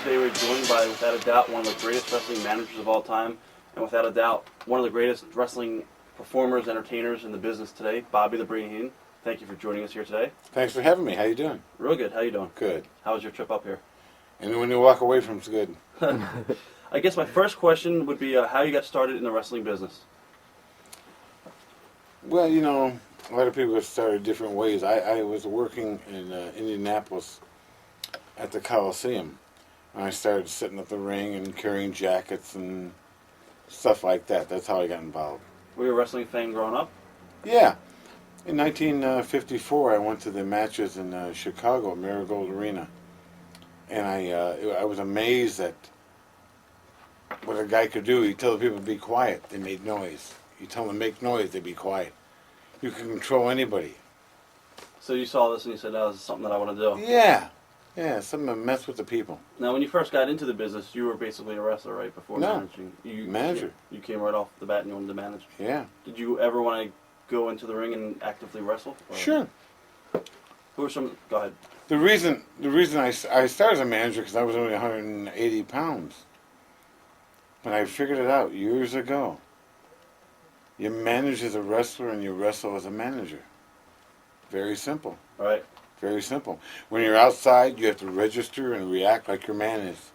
today we're joined by, without a doubt, one of the greatest wrestling managers of all time, and without a doubt, one of the greatest wrestling performers, entertainers in the business today, Bobby the Brain. Thank you for joining us here today. Thanks for having me. How you doing? Real good. How you doing? Good. How was your trip up here? And when you walk away from it's good. I guess my first question would be how you got started in the wrestling business. Well, you know, a lot of people have started different ways. I was working in Indianapolis at the Coliseum, and I started sitting at the ring and carrying jackets and stuff like that. That's how I got involved. Were you a wrestling fan growing up? Yeah. In 1954, I went to the matches in Chicago, Marigold Arena, and I was amazed at what a guy could do. He'd tell the people to be quiet, they made noise. You tell them to make noise, they be quiet. You can control anybody. So you saw this and you said, "Oh, this is something that I want to do." Yeah, something to mess with the people. Now, when you first got into the business, you were basically a wrestler, right? Before managing. Manager. You came right off the bat and you wanted to manage. Yeah. Did you ever want to go into the ring and actively wrestle? Or? Sure. Who were some? Go ahead. The reason I started as a manager because I was only 180 pounds. But I figured it out years ago. You manage as a wrestler and you wrestle as a manager. Very simple. Right. Very simple. When you're outside, you have to register and react like your man is.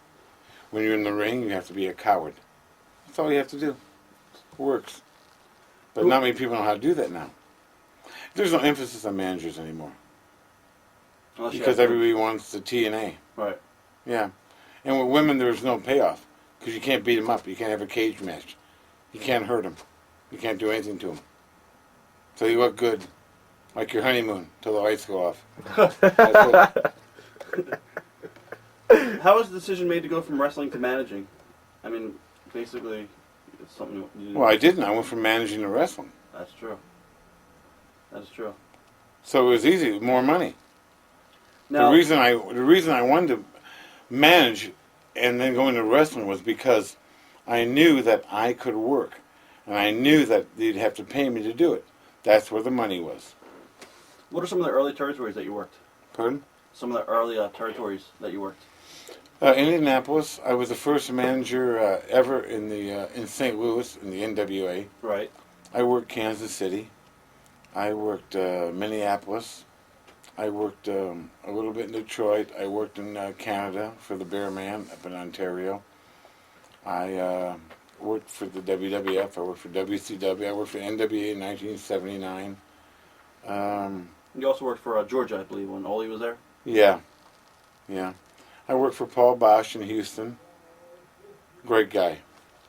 When you're in the ring, you have to be a coward. That's all you have to do. It works. But not many people know how to do that now. There's no emphasis on managers anymore. Because everybody wants the T&A. Right. Yeah. And with women, there's no payoff. Because you can't beat them up. You can't have a cage match. You can't hurt them. You can't do anything to them. So you look good. Like your honeymoon, till the lights go off. How was the decision made to go from wrestling to managing? I mean, basically, it's something you Well, I didn't. I went from managing to wrestling. That's true. That's true. So it was easy, more money. Now, the reason I wanted to manage and then go into wrestling was because I knew that I could work. And I knew that they'd have to pay me to do it. That's where the money was. what are some of the early territories that you worked? Pardon? Some of the early territories that you worked. Indianapolis. I was the first manager ever in St. Louis in the NWA. Right. I worked Kansas City. I worked Minneapolis. I worked a little bit in Detroit. I worked in Canada for the Bearman up in Ontario. I worked for the WWF. I worked for WCW. I worked for NWA in 1979. You also worked for Georgia, I believe, when Ole was there. Yeah. I worked for Paul Bosch in Houston. Great guy.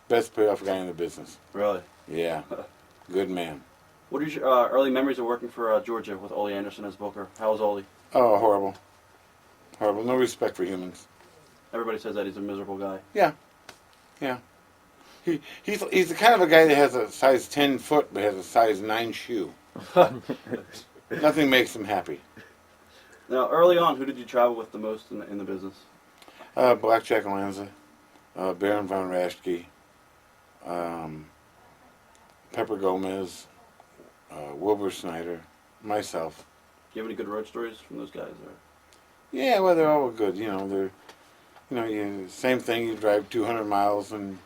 Best payoff guy in the business. Really? Yeah. Good man. What are your early memories of working for Georgia with Ole Anderson as booker? How was Ole? Oh, horrible. Horrible. No respect for humans. Everybody says that he's a miserable guy. Yeah. He's the kind of a guy that has a size 10 foot but has a size 9 shoe. Nothing makes him happy. Now, early on, who did you travel with the most in the business? Blackjack Lanza, Baron von Raschke, Pepper Gomez, Wilbur Snyder, myself. Do you have any good road stories from those guys? Or? Yeah, well, they're all good. Same thing. You drive 200 miles and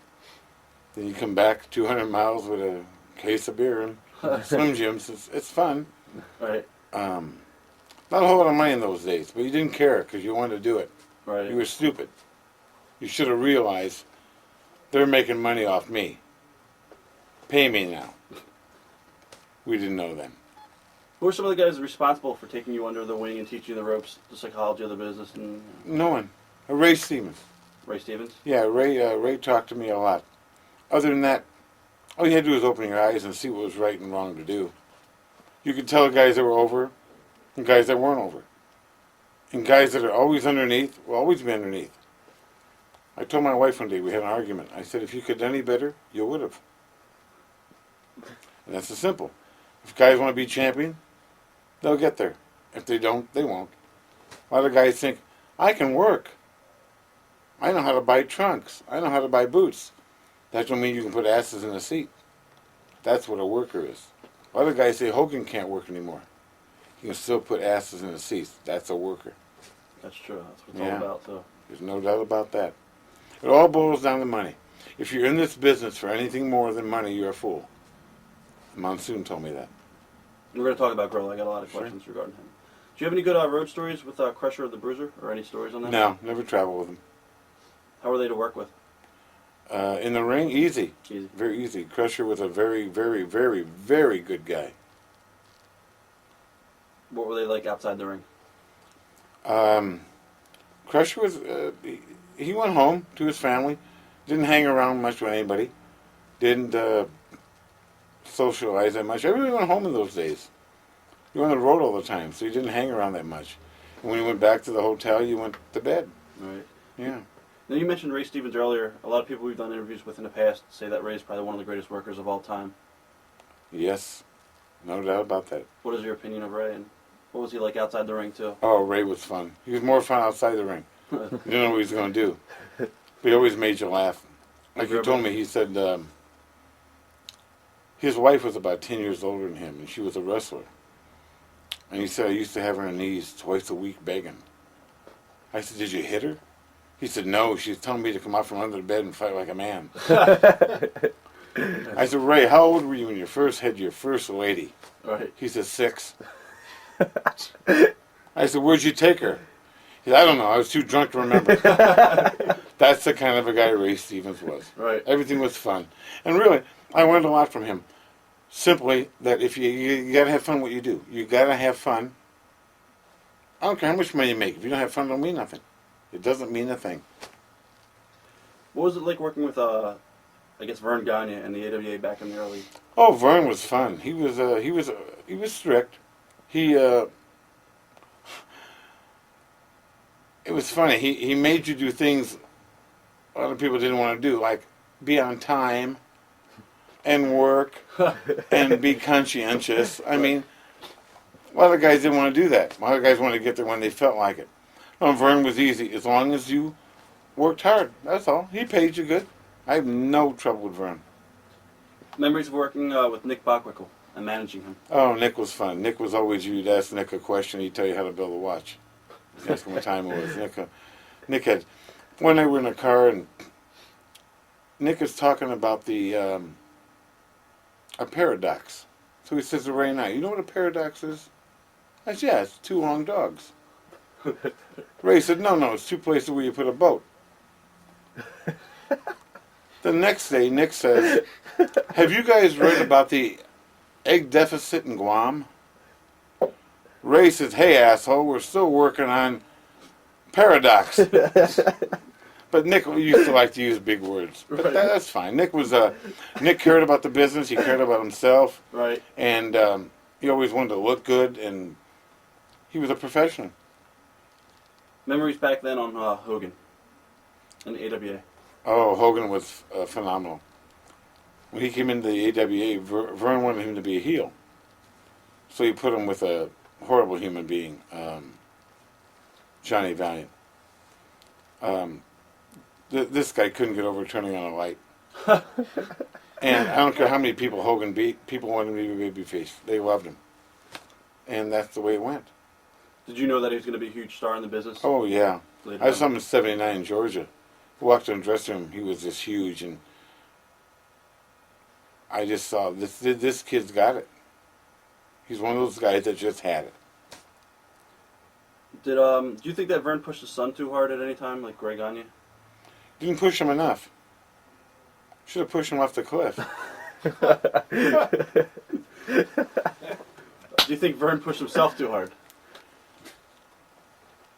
then you come back 200 miles with a case of beer and Slim Jims. It's fun. Right. Not a whole lot of money in those days, but you didn't care because you wanted to do it. Right. You were stupid. You should have realized they're making money off me. Pay me now. We didn't know then. Who are some of the guys responsible for taking you under the wing and teaching you the ropes, the psychology of the business? And No one. Ray Stevens. Ray Stevens? Yeah, Ray talked to me a lot. Other than that, all you had to do was open your eyes and see what was right and wrong to do. You could tell guys that were over and guys that weren't over. And guys that are always underneath will always be underneath. I told my wife one day, we had an argument. I said, if you could have done any better, you would have. And that's the simple. If guys want to be champion, they'll get there. If they don't, they won't. A lot of guys think, I can work. I know how to buy trunks. I know how to buy boots. That don't mean you can put asses in a seat. That's what a worker is. A lot of guys say Hogan can't work anymore. He can still put asses in the seats. That's a worker. That's true. That's what it's all about, too. There's no doubt about that. It all boils down to money. If you're in this business for anything more than money, you're a fool. Monsoon told me that. We're going to talk about Grohl. I got a lot of questions regarding him. Do you have any good road stories with Crusher the Bruiser, or any stories on that? No, never traveled with him. How were they to work with? In the ring, easy. Easy. Very easy. Crusher was a very, very, very, very good guy. What were they like outside the ring? Crusher was, he went home to his family, didn't hang around much with anybody, didn't socialize that much. Everybody went home in those days. You were on the road all the time, so you didn't hang around that much. And when you went back to the hotel, you went to bed. Right. Yeah. Now, you mentioned Ray Stevens earlier. A lot of people we've done interviews with in the past say that Ray's probably one of the greatest workers of all time. Yes. No doubt about that. What is your opinion of Ray, and what was he like outside the ring, too? Oh, Ray was fun. He was more fun outside the ring. You didn't know what he was going to do. But he always made you laugh. Like he told me, he said his wife was about 10 years older than him, and she was a wrestler. And he said, I used to have her on her knees twice a week begging. I said, did you hit her? He said, no, she was telling me to come out from under the bed and fight like a man. I said, Ray, how old were you when you first had your first lady? Right. He said, 6. I said, where'd you take her? He said, I don't know, I was too drunk to remember. That's the kind of a guy Ray Stevens was. Right. Everything was fun. And really, I learned a lot from him. Simply that if you got to have fun what you do. You got to have fun. I don't care how much money you make. If you don't have fun, it don't mean nothing. It doesn't mean a thing. What was it like working with, I guess, Vern Gagne and the AWA back in the early... Oh, Vern was fun. He was strict. It was funny. He made you do things a lot of people didn't want to do, like be on time and work and be conscientious. I mean, a lot of guys didn't want to do that. A lot of guys wanted to get there when they felt like it. No, Vern was easy. As long as you worked hard, that's all. He paid you good. I have no trouble with Vern. Memories of working with Nick Bockwinkel and managing him. Oh, Nick was fun. Nick was always, you'd ask Nick a question, he'd tell you how to build a watch. You'd ask him what time it was. Nick had, one night we were in a car and Nick is talking about a paradox. So he says to Ray and I, you know what a paradox is? I said, yeah, it's 2 long dogs. Ray said, no, it's 2 places where you put a boat. The next day, Nick says, have you guys read about the egg deficit in Guam? Ray says, hey, asshole, we're still working on paradox. But Nick used to like to use big words. But that's fine. Nick cared about the business. He cared about himself. Right. And he always wanted to look good, and he was a professional. Memories back then on Hogan and the AWA. Oh, Hogan was phenomenal. When he came into the AWA, Vern wanted him to be a heel. So he put him with a horrible human being, Johnny Valiant. This guy couldn't get over turning on a light. And I don't care how many people Hogan beat, people wanted him to be babyface. They loved him. And that's the way it went. Did you know that he was going to be a huge star in the business? Oh, yeah. Later I saw on? him in '79 in Georgia. I walked in the dressing room, he was just huge, and I just saw, this kid's got it. He's one of those guys that just had it. Do you think that Vern pushed his son too hard at any time, like Greg Gagne? Didn't push him enough. Should have pushed him off the cliff. Do you think Vern pushed himself too hard?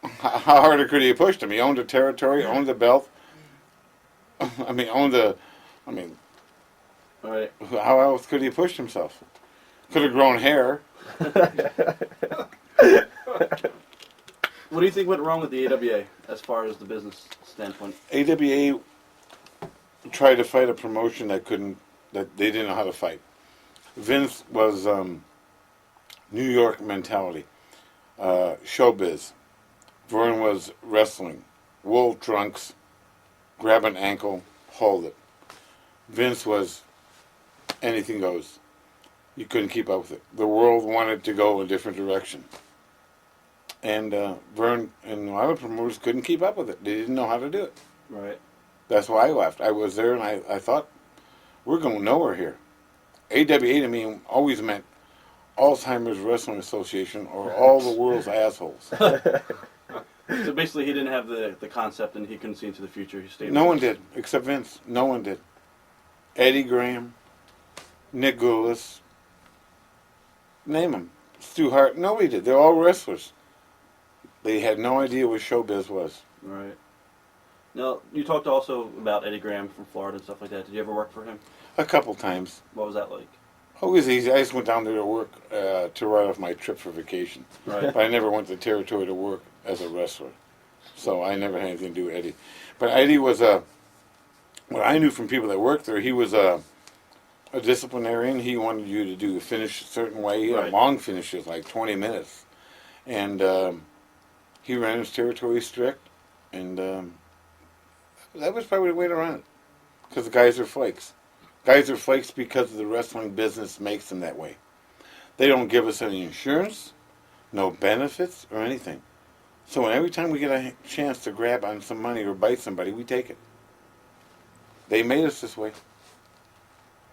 How harder could he have pushed him? He owned the territory, owned the belt. All right. How else could he have pushed himself? Could have grown hair. What do you think went wrong with the AWA as far as the business standpoint? AWA tried to fight a promotion that they didn't know how to fight. Vince was New York mentality, showbiz. Vern was wrestling, wool trunks, grab an ankle, hold it. Vince was anything goes. You couldn't keep up with it. The world wanted to go a different direction. And Vern and a lot of promoters couldn't keep up with it. They didn't know how to do it. Right. That's why I left. I was there and I thought, we're going nowhere here. AWA to me always meant Alzheimer's Wrestling Association or all the world's assholes. So basically, he didn't have the concept, and he couldn't see into the future. He stayed. No one did, except Vince. No one did. Eddie Graham, Nick Goulas, name them. Stu Hart, nobody did. They're all wrestlers. They had no idea what showbiz was. Right. Now, you talked also about Eddie Graham from Florida and stuff like that. Did you ever work for him? A couple times. What was that like? Always easy. I just went down there to work to write off my trip for vacation. Right. But I never went to the territory to work as a wrestler. So I never had anything to do with Eddie. But Eddie was what I knew from people that worked there, he was a disciplinarian. He wanted you to do a finish a certain way. He had Right. long finishes, like 20 minutes. And he ran his territory strict. And that was probably the way to run it. Because the guys are flakes. Guys are flakes because the wrestling business makes them that way. They don't give us any insurance, no benefits, or anything. So every time we get a chance to grab on some money or bite somebody, we take it. They made us this way.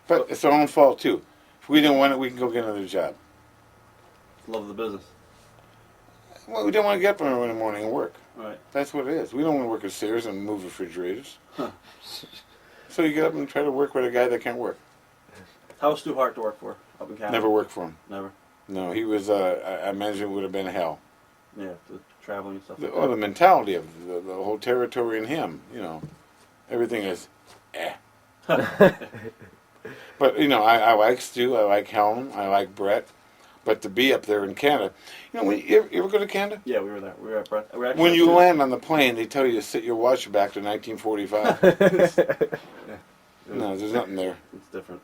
But it's our own fault, too. If we didn't want it, we can go get another job. Love of the business. Well, we don't want to get up in the morning and work. Right. That's what it is. We don't want to work at Sears and move refrigerators. Huh. So you get up and try to work with a guy that can't work. How was Stu Hart to work for up in Canada? Never worked for him. Never. No, he was, I imagine it would have been hell. Yeah, the traveling and stuff. The, Like or that. the mentality of the whole territory and him, everything is, eh. But, I like Stu, I like Helen, I like Brett. But to be up there in Canada, you ever go to Canada? Yeah, we were there. We were at Brett. We were actually When at you two. land on the plane, they tell you to sit your watch back to 1945. No, there's nothing there. It's different.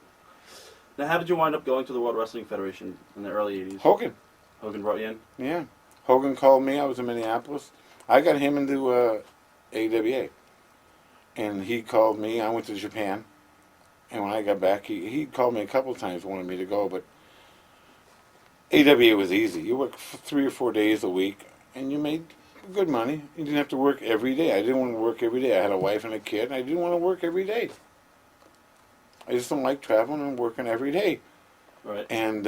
Now, how did you wind up going to the World Wrestling Federation in the early 80s? Hogan, Hogan brought you in? yeah. Hogan called me, I was in Minneapolis. I got him into AWA. And he called me, I went to Japan. And when I got back, he called me a couple times, wanted me to go, but AWA was easy. You worked 3 or 4 days a week, and you made good money. You didn't have to work every day. I didn't want to work every day. I had a wife and a kid, and I didn't want to work every day. I just don't like traveling and working every day. Right. And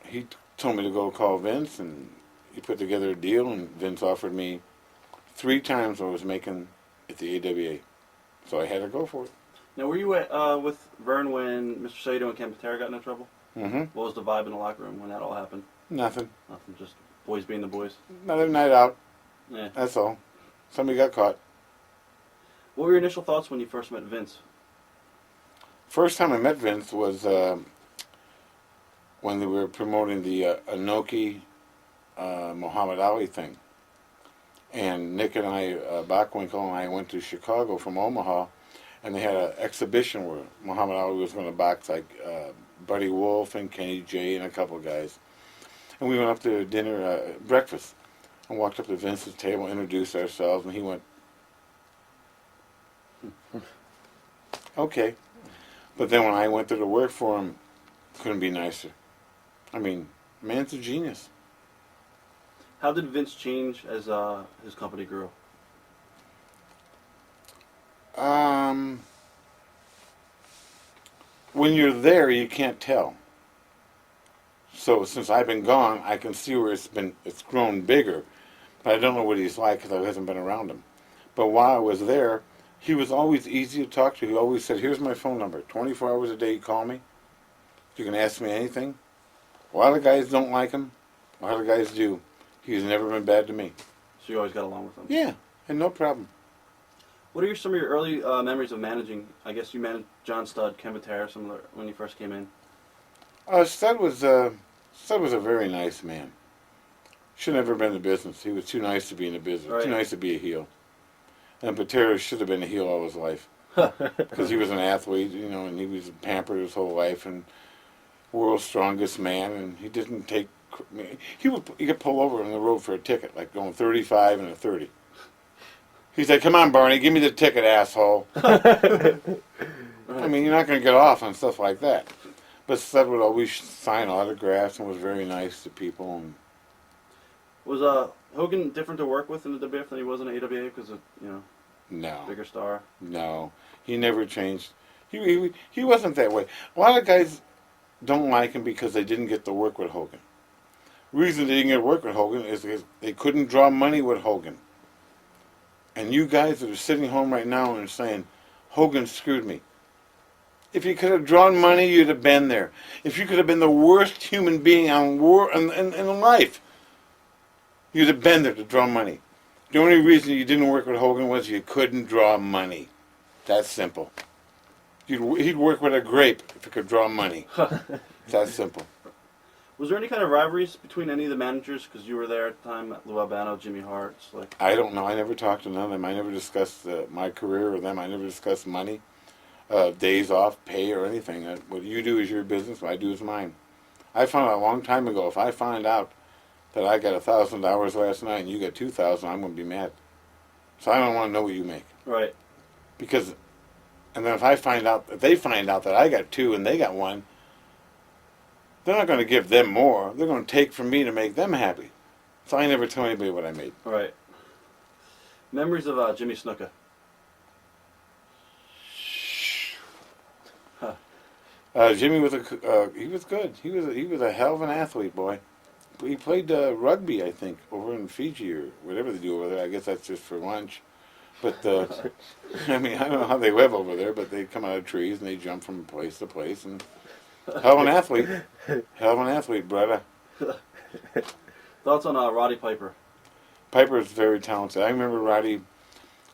he told me to go call Vince, and he put together a deal, and Vince offered me 3 times what I was making at the AWA. So I had to go for it. Now, were you with Vern when Mr. Sato and Ken Patera got into trouble? Mm-hmm. What was the vibe in the locker room when that all happened? Nothing. Nothing, just boys being the boys. Another night out. Yeah. That's all. Somebody got caught. What were your initial thoughts when you first met Vince? First time I met Vince was when they were promoting the Inoki Muhammad Ali thing. And Nick and I, Bockwinkel and I went to Chicago from Omaha, and they had an exhibition where Muhammad Ali was going to box like Buddy Wolf and Kenny J and a couple of guys. And we went up to dinner, breakfast, and walked up to Vince's table, introduced ourselves, and he went, okay. But then when I went there to work for him, couldn't be nicer. I mean, man's a genius. How did Vince change as his company grew? When you're there, you can't tell. So since I've been gone, I can see where it's grown bigger, but I don't know what he's like because I hasn't been around him. But while I was there, he was always easy to talk to. He always said, "Here's my phone number. 24 hours a day, call me. You can ask me anything." A lot of guys don't like him. A lot of guys do. He's never been bad to me. So you always got along with him? Yeah, and no problem. What are some of your early memories of managing? I guess you managed John Studd, Ken Patera, when you first came in. Studd was a very nice man. Should have never been in the business. He was too nice to be in the business. Right. Too nice to be a heel. And Patera should have been a heel all his life because he was an athlete, and he was pampered his whole life and world's strongest man. And he didn't take. He could pull over on the road for a ticket, like going 35 and a 30. He's like, "Come on, Barney, give me the ticket, asshole." I mean, you're not going to get off on stuff like that. But Studd would always sign autographs and was very nice to people. And Was Hogan different to work with in the WWF than he was in the AWA because of No, bigger star? no, he never changed. He wasn't that way. A lot of guys don't like him because they didn't get to work with Hogan. The reason they didn't get to work with Hogan is because they couldn't draw money with Hogan. And you guys that are sitting home right now and saying, Hogan screwed me. If you could have drawn money, you'd have been there. If you could have been the worst human being in life, you'd have been there to draw money. The only reason you didn't work with Hogan was you couldn't draw money. That's simple. He'd work with a grape if he could draw money. That's simple. Was there any kind of rivalries between any of the managers? Because you were there at the time, Lou Albano, Jimmy Hart. Like I don't know. I never talked to none of them. I never discussed my career with them. I never discussed money, days off, pay, or anything. What you do is your business. What I do is mine. I found out a long time ago, if I find out that I got $1,000 last night and you got $2,000, I'm going to be mad. So I don't want to know what you make. Right. Because, and then if they find out that I got 2 and they got 1, they're not going to give them more. They're going to take from me to make them happy. So I never tell anybody what I made. Right. Memories of Jimmy Snuka. Jimmy was he was good. He was a hell of an athlete, boy. He played rugby, I think, over in Fiji or whatever they do over there. I guess that's just for lunch. But I mean, I don't know how they live over there, but they come out of trees and they jump from place to place. And hell of an athlete, brother. Thoughts on Roddy Piper? Piper is very talented. I remember Roddy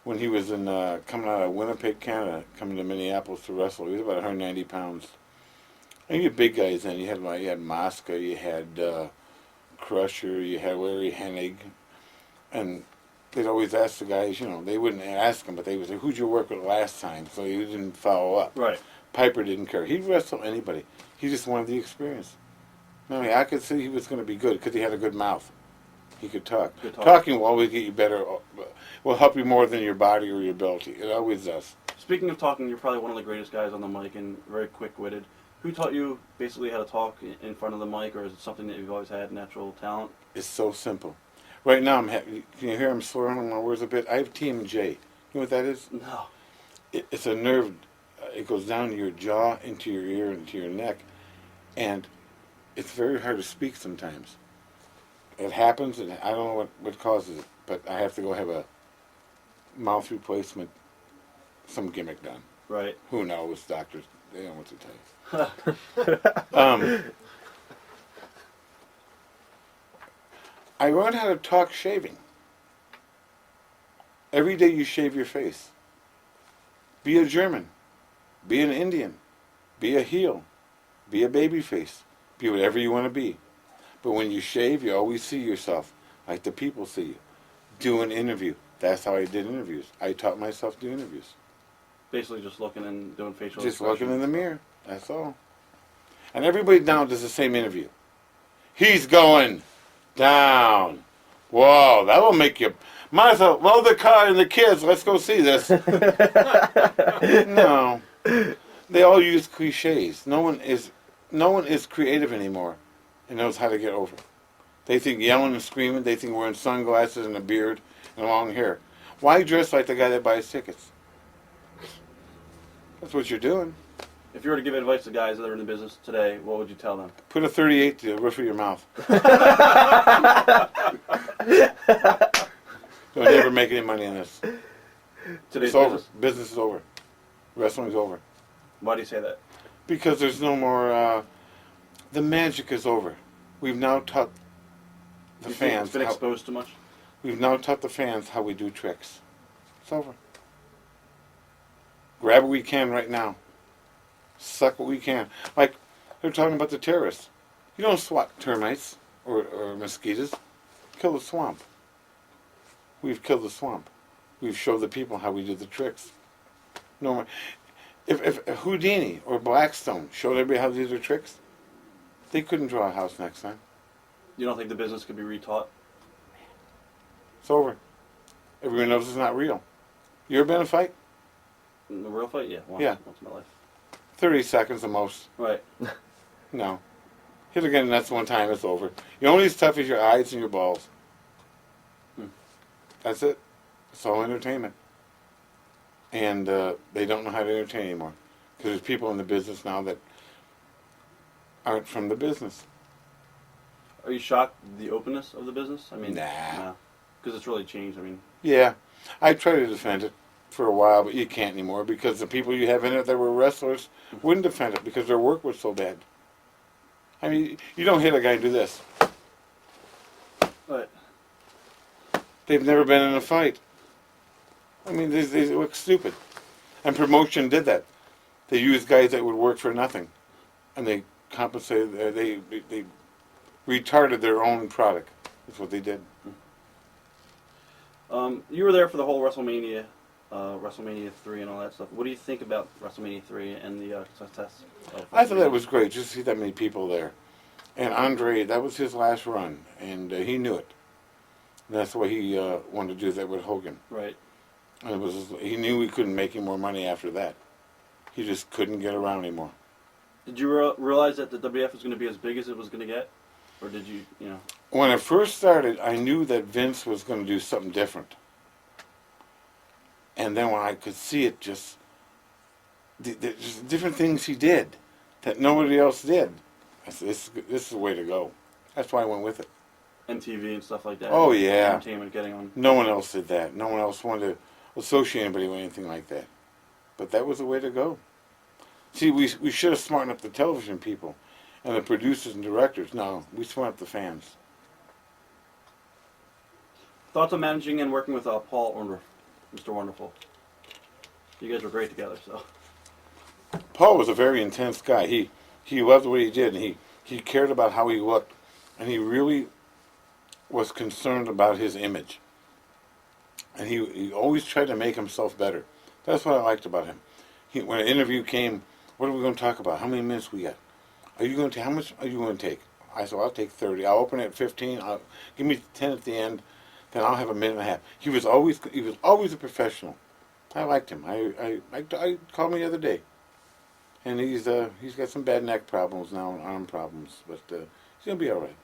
when he was in coming out of Winnipeg, Canada, coming to Minneapolis to wrestle. He was about 190 pounds. And you had big guys then. You had Mosca, you had Crusher, you had Larry Hennig, and they'd always ask the guys. They wouldn't ask him, but they would say, "Who'd you work with last time?" So he didn't follow up. Right. Piper didn't care. He'd wrestle anybody. He just wanted the experience. I mean, I could see he was going to be good because he had a good mouth. He could talk. Good talk. Talking will always get you better. Will help you more than your body or your ability. It always does. Speaking of talking, you're probably one of the greatest guys on the mic and very quick-witted. Who taught you basically how to talk in front of the mic, or is it something that you've always had, natural talent? It's so simple. Right now, can you hear I'm slurring on my words a bit? I have TMJ. You know what that is? No. It's a nerve. It goes down to your jaw, into your ear, into your neck, and it's very hard to speak sometimes. It happens, and I don't know what causes it, but I have to go have a mouth replacement, some gimmick done. Right. Who knows? Doctors, they don't know what to tell you. I learned how to talk shaving. Every day you shave your face. Be a German. Be an Indian. Be a heel. Be a baby face. Be whatever you want to be. But when you shave, you always see yourself like the people see you. Do an interview. That's how I did interviews. I taught myself to do interviews. Basically just looking and doing facial Just expressions. looking in the mirror. That's all. And everybody now does the same interview. He's going down. Whoa, that'll make you... Might as well load the car and the kids. Let's go see this. No. They all use cliches. No one is creative anymore and knows how to get over. They think yelling and screaming. They think wearing sunglasses and a beard and long hair. Why dress like the guy that buys tickets? That's what you're doing. If you were to give advice to guys that are in the business today, what would you tell them? Put a 38 to the roof of your mouth. Don't ever make any money on this. Today's It's over. business? Business is over. Wrestling's over. Why do you say that? Because there's no more... the magic is over. We've now taught the You think fans... it's been exposed too much? We've now taught the fans how we do tricks. It's over. Grab what we can right now. Suck what we can. Like, they're talking about the terrorists. You don't swat termites or mosquitoes. Kill the swamp. We've killed the swamp. We've showed the people how we do the tricks. No more. If Houdini or Blackstone showed everybody how to do their tricks, they couldn't draw a house next time. You don't think the business could be retaught? It's over. Everyone knows it's not real. You ever been in a fight? In the real fight? Yeah. Once in my life. 30 seconds the most. Right. No. Hit again, and that's one time, it's over. You're only as tough as your eyes and your balls. That's it. It's all entertainment. And they don't know how to entertain anymore. Because there's people in the business now that aren't from the business. Are you shocked at the openness of the business? I mean, Nah. no, because it's really changed. I mean, Yeah. I tried to defend it for a while, but you can't anymore because the people you have in it that were wrestlers wouldn't defend it because their work was so bad. I mean, you don't hit a guy and do this. but They've never been in a fight. I mean, they look stupid. And promotion did that. They used guys that would work for nothing, and they compensated. They retarded their own product. That's what they did. you were there for the whole WrestleMania 3 and all that stuff. What do you think about WrestleMania 3 and the success? I thought that was great just to see that many people there. And Andre, that was his last run, and he knew it. And that's why he wanted to do that with Hogan. Right. And he knew he couldn't make any more money after that. He just couldn't get around anymore. Did you realize that the WF was going to be as big as it was going to get, or did you, When it first started, I knew that Vince was going to do something different. And then when I could see it, just different things he did that nobody else did. I said, this is the way to go. That's why I went with it. MTV and stuff like that? Oh, yeah. Entertainment getting on. No one else did that. No one else wanted to associate anybody with anything like that. But that was the way to go. See, we should have smartened up the television people and the producers and directors. No, we smartened up the fans. Thoughts on managing and working with Paul Orndorff, Mr. Wonderful? You guys were great together, so. Paul was a very intense guy. He loved what he did, and he cared about how he looked. And he really was concerned about his image. And he always tried to make himself better. That's what I liked about him. When an interview came, what are we going to talk about? How many minutes we got? How much are you going to take? I said, I'll take 30. I'll open it at 15. Give me 10 at the end. Then I'll have a minute and a half. He was always a professional. I liked him. I called him the other day, and he's got some bad neck problems now and arm problems, but he's gonna be all right.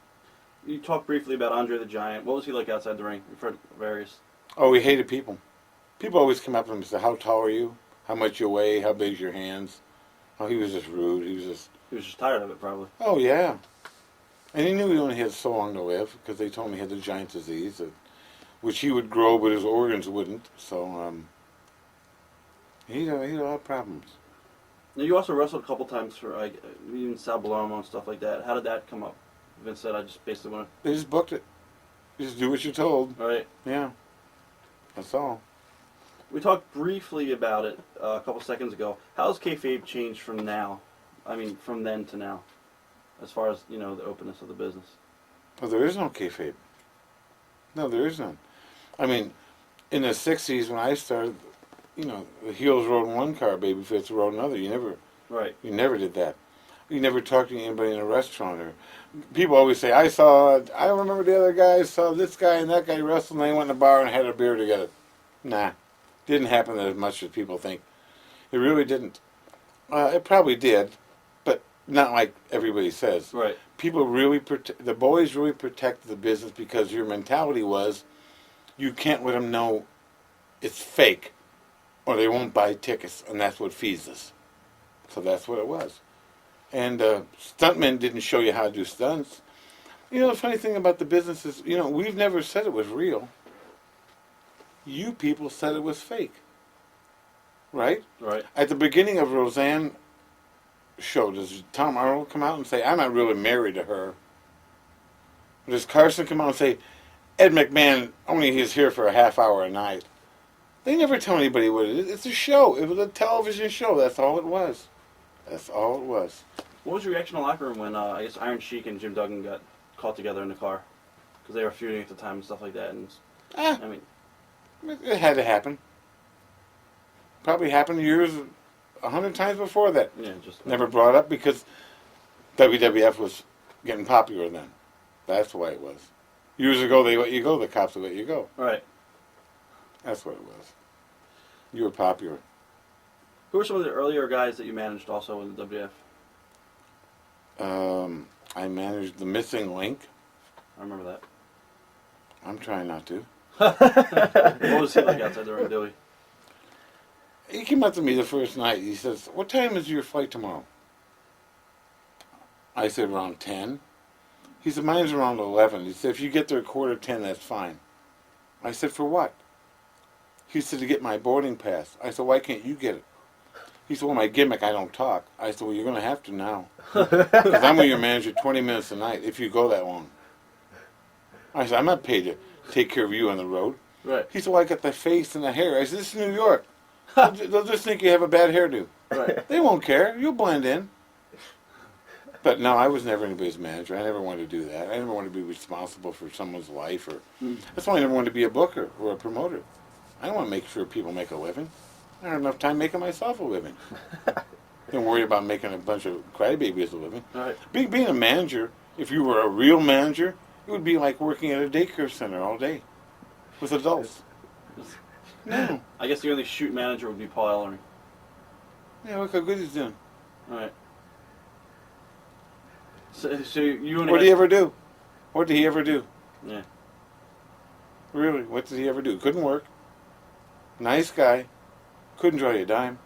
You talked briefly about Andre the Giant. What was he like outside the ring? We've heard various. Oh, he hated people. People always come up to him and say, "How tall are you? How much you weigh? How big's your hands?" Oh, he was just rude. He was just tired of it, probably. Oh yeah, and he knew he only had so long to live because they told him he had the giant disease, which he would grow, but his organs wouldn't. So he had a lot of problems. Now, you also wrestled a couple times for even Sal Bellomo and stuff like that. How did that come up? Vince said, I just basically want They just booked it. You just do what you're told. to... All right. Yeah, that's all. We talked briefly about it a couple seconds ago. How has kayfabe changed from now? I mean, from then to now, as far as, the openness of the business? Well, there is no kayfabe. No, there is none. I mean, in the 60s when I started, the heels rode one car, babyface rode another. You never did that. You never talked to anybody in a restaurant. Or people always say, I remember the other guy, saw this guy and that guy wrestle, and they went in a bar and had a beer together. Nah, didn't happen as much as people think. It really didn't. It probably did, but not like everybody says. Right. People the boys really protected the business because your mentality was, you can't let them know it's fake, or they won't buy tickets, and that's what feeds us. So that's what it was. And stuntmen didn't show you how to do stunts. The funny thing about the business is, we've never said it was real. You people said it was fake. Right? Right. At the beginning of Roseanne show, does Tom Arnold come out and say, I'm not really married to her? Does Carson come out and say, Ed McMahon only is here for a half hour a night? They never tell anybody what it is. It's a show. It was a television show. That's all it was. That's all it was. What was your reaction in the locker room when, I guess, Iron Sheik and Jim Duggan got caught together in the car? Because they were feuding at the time and stuff like that. And I mean, it had to happen. Probably happened 100 times before that. Yeah, just never brought up because WWF was getting popular then. That's why it was. Years ago, they let you go. The cops would let you go. Right. That's what it was. You were popular. Who were some of the earlier guys that you managed also in the WWF? I managed the Missing Link. I remember that. I'm trying not to. What was he like outside the ring, Dewey? He came up to me the first night. He says, "What time is your flight tomorrow?" I said, "Around 10." He said, "Mine's around 11." He said, "If you get there at 9:45, that's fine." I said, "For what?" He said, "To get my boarding pass." I said, "Why can't you get it?" He said, "Well, my gimmick, I don't talk." I said, "Well, you're going to have to now. Because I'm with your manager 20 minutes a night if you go that long." I said, "I'm not paid to take care of you on the road." Right. He said, "Well, I got the face and the hair." I said, "This is New York. They'll just think you have a bad hairdo. Right. They won't care. You'll blend in." But no, I was never anybody's manager. I never wanted to do that. I never wanted to be responsible for someone's life. That's why I never wanted to be a booker or a promoter. I don't want to make sure people make a living. I don't have enough time making myself a living. Don't worry about making a bunch of crybabies a living. Right. Being a manager, if you were a real manager, it would be like working at a daycare center all day with adults. No. I guess the only shoot manager would be Paul Ellering. Yeah, look how good he's doing. All right. So you only What did he ever do? What did he ever do? Yeah. Really, what did he ever do? Couldn't work. Nice guy. Couldn't draw you a dime.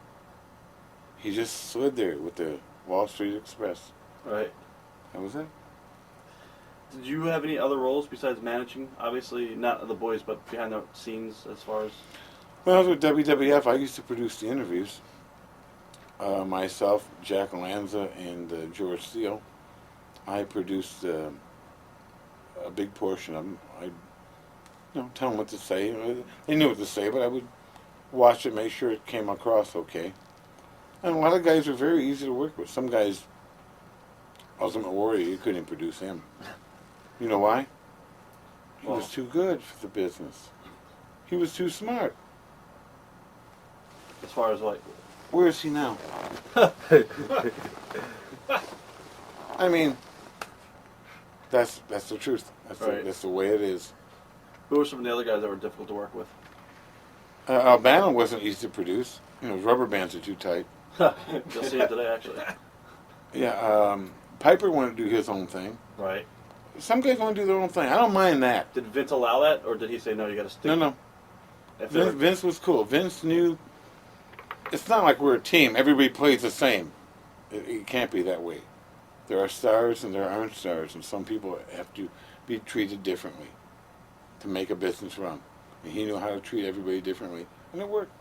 He just slid there with the Wall Street Express. Right. That was it. Did you have any other roles besides managing? Obviously, not the boys, but behind the scenes as far as... When I was with WWF, I used to produce the interviews. Myself, Jack Lanza, and George Steele. I produced a big portion of them. I'd tell them what to say. They knew what to say, but I would watch it, make sure it came across okay. And a lot of guys were very easy to work with. Some guys, Ultimate Warrior, you couldn't produce him. You know why? He was too good for the business. He was too smart. As far as like... Where is he now? I mean, that's the truth. That's the way it is. Who were some of the other guys that were difficult to work with? Albano wasn't easy to produce. His rubber bands are too tight. You'll see it today, actually. Yeah, Piper wanted to do his own thing. Right. Some guys want to do their own thing. I don't mind that. Did Vince allow that, or did he say, no, you got to stick? No. Vince was cool. Vince knew it's not like we're a team. Everybody plays the same. It can't be that way. There are stars and there aren't stars, and some people have to be treated differently to make a business run. And he knew how to treat everybody differently, and it worked.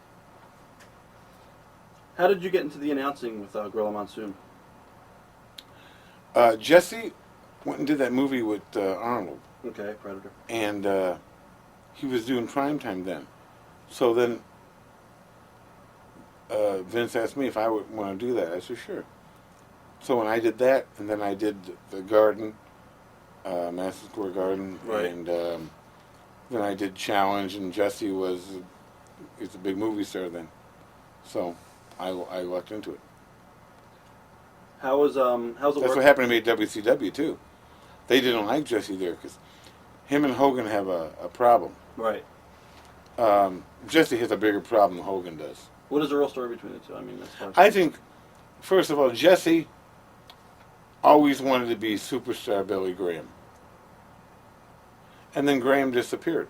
How did you get into the announcing with Gorilla Monsoon? Jesse went and did that movie with Arnold. Okay, Predator. And he was doing primetime then. So then Vince asked me if I would want to do that. I said, sure. So when I did that, and then I did the Garden, Madison Square Garden, right. And then I did Challenge, and Jesse he's a big movie star then. So I lucked into it. How's it That's work? what happened to me at WCW too. They didn't like Jesse there because him and Hogan have a problem. Right. Jesse has a bigger problem than Hogan does. What is the real story between the two? I mean, I think, first of all, Jesse always wanted to be superstar Billy Graham. And then Graham disappeared.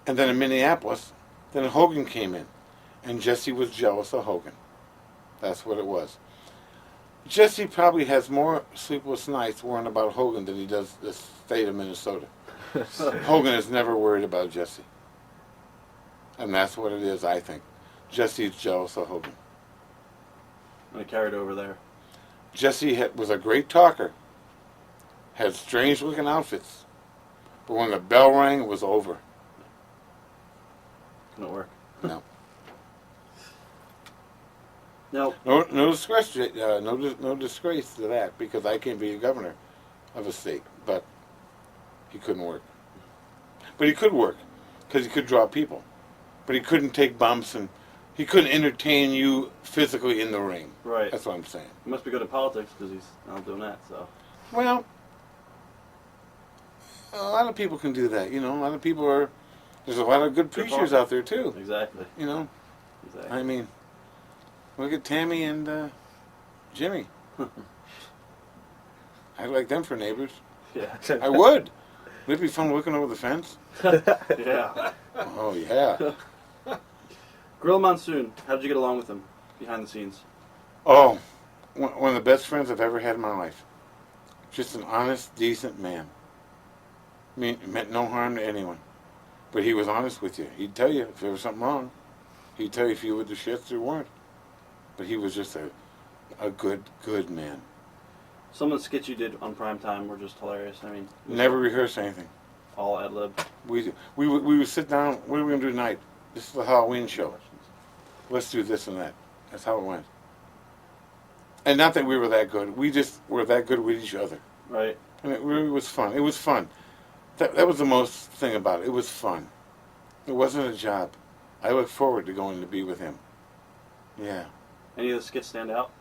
And then in Minneapolis, then Hogan came in. And Jesse was jealous of Hogan. That's what it was. Jesse probably has more sleepless nights worrying about Hogan than he does the state of Minnesota. Hogan is never worried about Jesse. And that's what it is, I think. Jesse's jealous of Hogan. And it carried over there. Jesse was a great talker. Had strange-looking outfits. But when the bell rang, it was over. Couldn't work. No. No. No disgrace. No disgrace to that because I can't be a governor of a state. But he couldn't work. But he could work because he could draw people. But he couldn't take bumps and he couldn't entertain you physically in the ring. Right. That's what I'm saying. He must be good at politics because he's not doing that. So. Well, a lot of people can do that. A lot of people are. There's a lot of good preachers out there too. Exactly. Exactly. I mean, look at Tammy and Jimmy. I'd like them for neighbors. Yeah. I would. Would it be fun looking over the fence? Yeah. Oh, yeah. Gorilla Monsoon, how did you get along with him behind the scenes? Oh, one of the best friends I've ever had in my life. Just an honest, decent man. Meant no harm to anyone. But he was honest with you. He'd tell you if there was something wrong. He'd tell you if you were the shits or weren't. But he was just a good man. Some of the skits you did on primetime were just hilarious. I mean, Never rehearsed anything. all ad lib. We would sit down. What are we going to do tonight? This is the Halloween show. Let's do this and that. That's how it went. And not that we were that good. We just were that good with each other. Right. And it really was fun. It was fun. That was the most thing about it. It was fun. It wasn't a job. I look forward to going to be with him. Yeah. Any of the skits stand out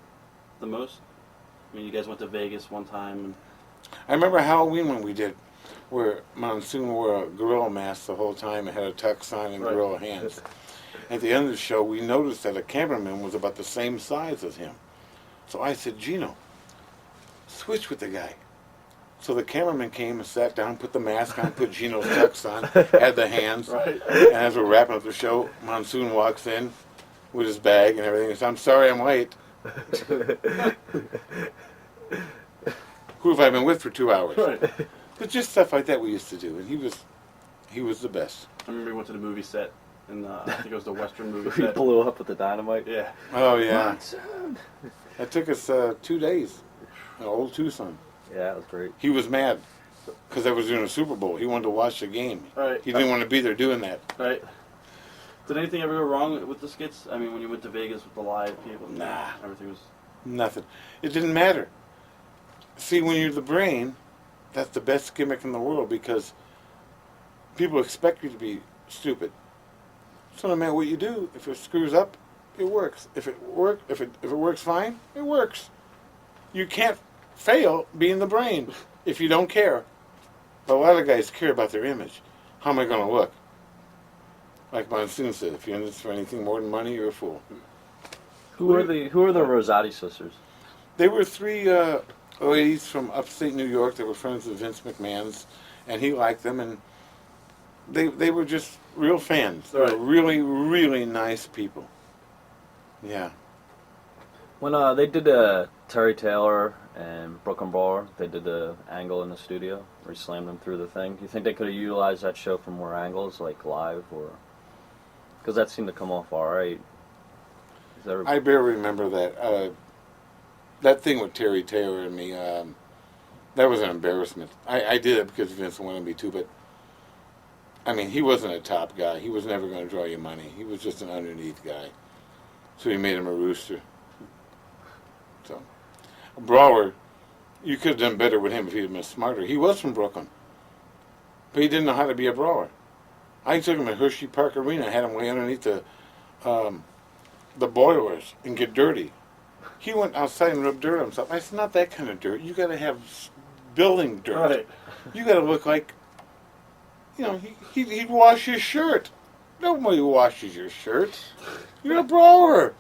the most? I mean, you guys went to Vegas one time. And I remember Halloween when we did, where Monsoon wore a gorilla mask the whole time and had a tux on and Right. gorilla hands. At the end of the show, we noticed that a cameraman was about the same size as him. So I said, Gino, switch with the guy. So the cameraman came and sat down, put the mask on, put Gino's tux on, had the hands. Right. And as we're wrapping up the show, Monsoon walks in with his bag and everything. He says, I'm sorry I'm late. Who have I been with for 2 hours? Right. But just stuff like that we used to do. And he was the best. I remember we went to the movie set, and I think it was the Western movie He set. blew up with the dynamite. Yeah. Oh, yeah. Monsoon. That took us 2 days. Old Tucson. Yeah, it was great. He was mad because I was doing a Super Bowl. He wanted to watch the game. Right. He didn't want to be there doing that. Right. Did anything ever go wrong with the skits? I mean, when you went to Vegas with the live people, Nah. everything was. Nothing. It didn't matter. See, when you're the brain, that's the best gimmick in the world because people expect you to be stupid. So no matter what you do, if it screws up, it works. If it works fine, it works. You can't fail being the brain if you don't care. But a lot of guys care about their image. How am I going to look? Like Monsoon said, if you're in this for anything more than money, you're a fool. Who are the Rosati sisters? They were three ladies from upstate New York that were friends with Vince McMahon's, and he liked them, and they were just real fans. They were Right. really, really nice people. Yeah. When they did Terry Taylor and Brooklyn Brawler, they did the angle in the studio where he slammed them through the thing. Do you think they could have utilized that show for more angles, like live, or because that seemed to come off all right? Is that I barely remember that. That thing with Terry Taylor and me, that was an embarrassment. I did it because Vince wanted me to, but I mean, he wasn't a top guy. He was never going to draw you money. He was just an underneath guy. So he made him a rooster. So, Brawler, you could have done better with him if he'd been smarter. He was from Brooklyn, but he didn't know how to be a brawler. I took him to Hershey Park Arena, had him lay underneath the boilers and get dirty. He went outside and rubbed dirt on himself. I said, not that kind of dirt. You got to have building dirt. Right. You got to look like, he'd wash his shirt. Nobody washes your shirt. You're a brawler.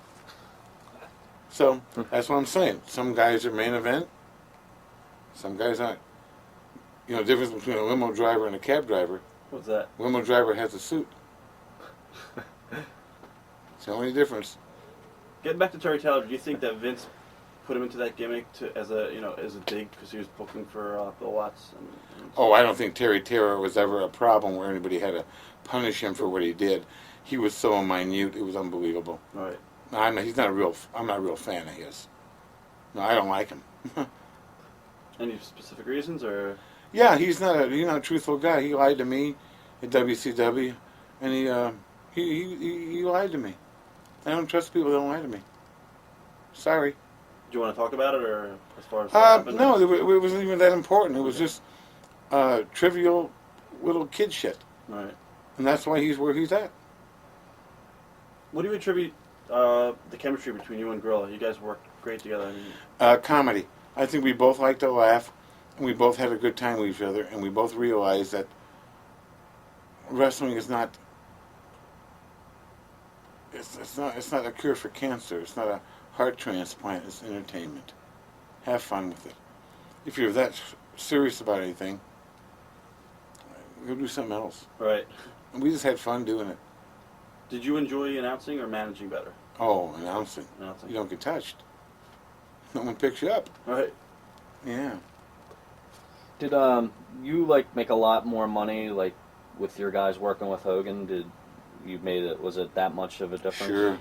So that's what I'm saying. Some guys are main event. Some guys aren't. The difference between a limo driver and a cab driver. What's that? Limo driver has a suit. It's the only difference. Getting back to Terry Taylor, do you think that Vince put him into that gimmick as a dig because he was booking for Bill Watts? Oh, I don't think Terry Taylor was ever a problem where anybody had to punish him for what he did. He was so minute; it was unbelievable. Right. I'm not a real fan of his. No, I don't like him. Any specific reasons, or? Yeah, he's not a truthful guy. He lied to me at WCW, and he lied to me. I don't trust people that don't lie to me. Sorry. Do you want to talk about it, or as far as what happened? No, it wasn't even that important. It was just trivial little kid shit. Right. And that's why he's where he's at. What do you attribute the chemistry between you and Gorilla? You guys worked great together. I mean, Comedy. I think we both like to laugh, and we both had a good time with each other, and we both realized that wrestling is not. It's not a cure for cancer. It's not a heart transplant. It's entertainment. Have fun with it. If you're that serious about anything, go do something else. Right. And we just had fun doing it. Did you enjoy announcing or managing better? Oh, announcing. Announcing. You don't get touched. No one picks you up. Right. Yeah. Did you like make a lot more money like with your guys working with Hogan? Did you made it? Was it that much of a difference? Sure.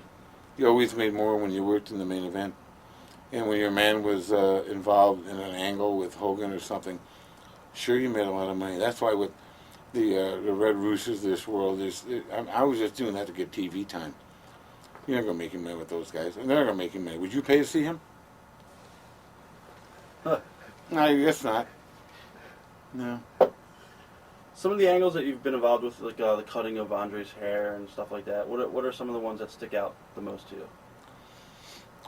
You always made more when you worked in the main event. And when your man was involved in an angle with Hogan or something, sure you made a lot of money. That's why with the Red Roosters, this world, I was just doing that to get TV time. You're not going to make him money with those guys. They're not going to make him money. Would you pay to see him? Huh. No, I guess not. No. Some of the angles that you've been involved with, like the cutting of Andre's hair and stuff like that, what are some of the ones that stick out the most to you?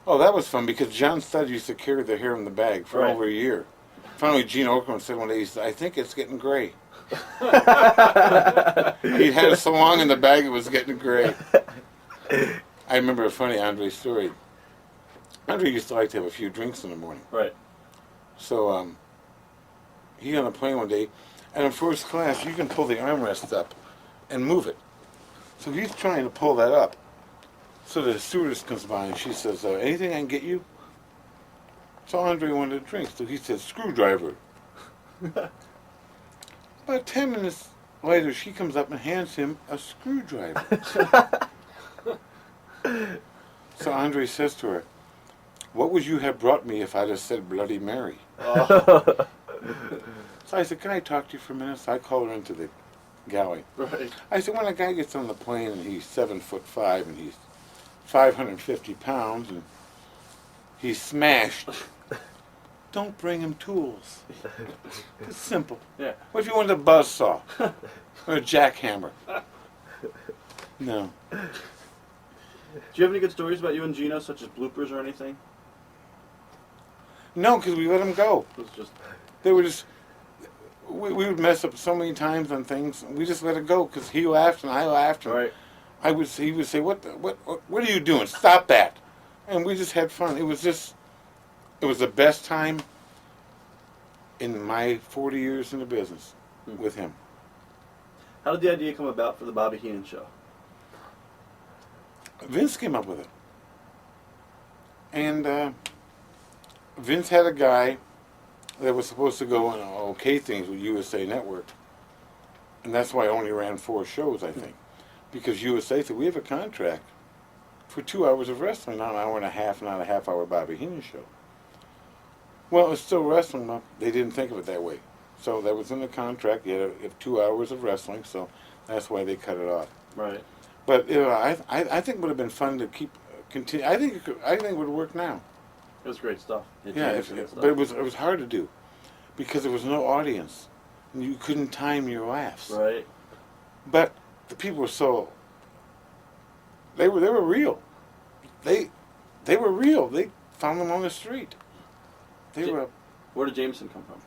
Oh, that was fun because John Studd used to carry the hair in the bag for Right. over a year. Finally, Gene Okerlund said one day, he said, I think it's getting gray. He had it so long in the bag it was getting gray. I remember a funny Andre story. Andre used to like to have a few drinks in the morning. Right. So he got on a plane one day, and in first class, you can pull the armrest up and move it. So he's trying to pull that up. So the stewardess comes by and she says, anything I can get you? So Andre wanted a drink, so he said, screwdriver. About 10 minutes later, she comes up and hands him a screwdriver. So Andre says to her, what would you have brought me if I'd have said Bloody Mary? Oh. So I said, can I talk to you for a minute? So I called her into the galley. Right. I said, when a guy gets on the plane and he's 7'5" and he's 550 pounds and he's smashed, don't bring him tools. It's simple. Yeah. What if you wanted a buzzsaw or a jackhammer? No. Do you have any good stories about you and Gino, such as bloopers or anything? No, because we let him go. It was just They were just, we would mess up so many times on things, and we just let it go because he laughed and I laughed. And right. he would say, what are you doing? Stop that. And we just had fun. It was the best time in my 40 years in the business with him. How did the idea come about for the Bobby Heenan show? Vince came up with it. And Vince had a guy that was supposed to go on okay things with USA Network. And that's why I only ran 4 shows, I think. Because USA said, we have a contract for 2 hours of wrestling, not an hour and a half, not a half-hour Bobby Heenan show. Well, it's still wrestling, but they didn't think of it that way. So that was in the contract. You had 2 hours of wrestling, so that's why they cut it off. Right. But I think it would have been fun to continue. I think it would work now. It was great stuff. Yeah, but it was hard to do because there was no audience, and you couldn't time your laughs. Right. But the people were so they were real. They were real. They found them on the street. Where did Jameson come from?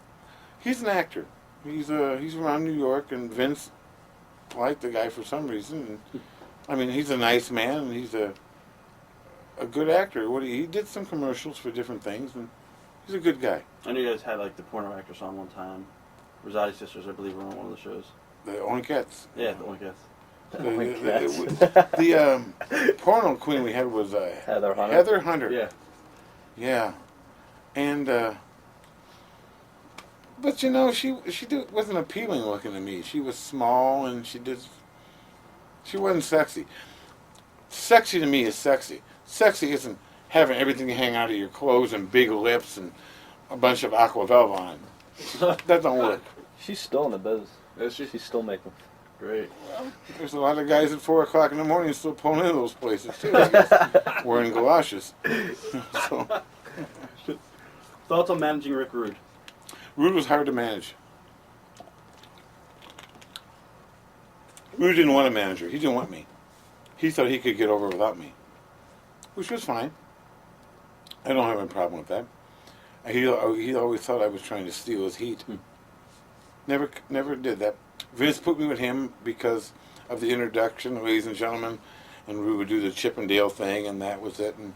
He's an actor. He's around New York, and Vince liked the guy for some reason. And, I mean, he's a nice man, and he's a good actor. He did some commercials for different things, and he's a good guy. I know you guys had like the porno actress on one time. Rosati Sisters, I believe, were on one of the shows. The Oinkettes. Yeah, the Oinkettes. The porno queen we had was Heather Hunter. Heather Hunter. Yeah. Yeah. And but you know, she wasn't appealing looking to me. She was small and she wasn't sexy. Sexy to me is sexy. Sexy isn't having everything hang out of your clothes and big lips and a bunch of aqua velva on. That don't work. She's still in the business. Is she? She's still making. Great. Well, there's a lot of guys at 4 o'clock in the morning still pulling into those places too, wearing galoshes. So, Thoughts on managing Rick Rude? Rude was hard to manage. Rude didn't want a manager. He didn't want me. He thought he could get over without me, which was fine. I don't have a problem with that. He always thought I was trying to steal his heat. Never did that. Vince put me with him because of the introduction, ladies and gentlemen, and we would do the Chippendale thing, and that was it. And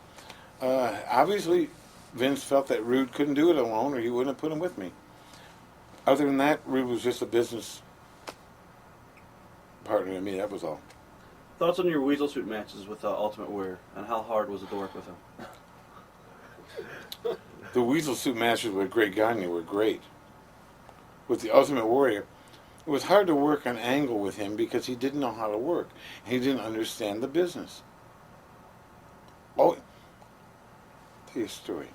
obviously, Vince felt that Rude couldn't do it alone, or he wouldn't have put him with me. Other than that, Rude was just a business partner than me. That was all. Thoughts on your Weasel Suit matches with Ultimate Warrior, and how hard was it to work with him? The Weasel Suit matches with Great Gagne were great. With the Ultimate Warrior, it was hard to work an angle with him because he didn't know how to work. He didn't understand the business. Oh, tell you a story.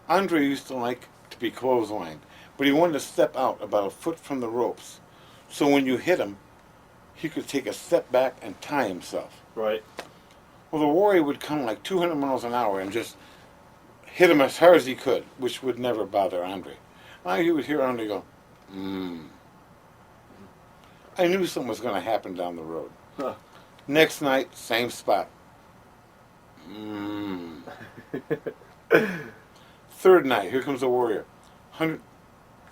Andre used to like to be clotheslined, but he wanted to step out about a foot from the ropes. So when you hit him, he could take a step back and tie himself. Right. Well, the Warrior would come like 200 miles an hour and just hit him as hard as he could, which would never bother Andre. Now you would hear Andre go, I knew something was going to happen down the road. Huh. Next night, same spot. Third night, here comes the Warrior.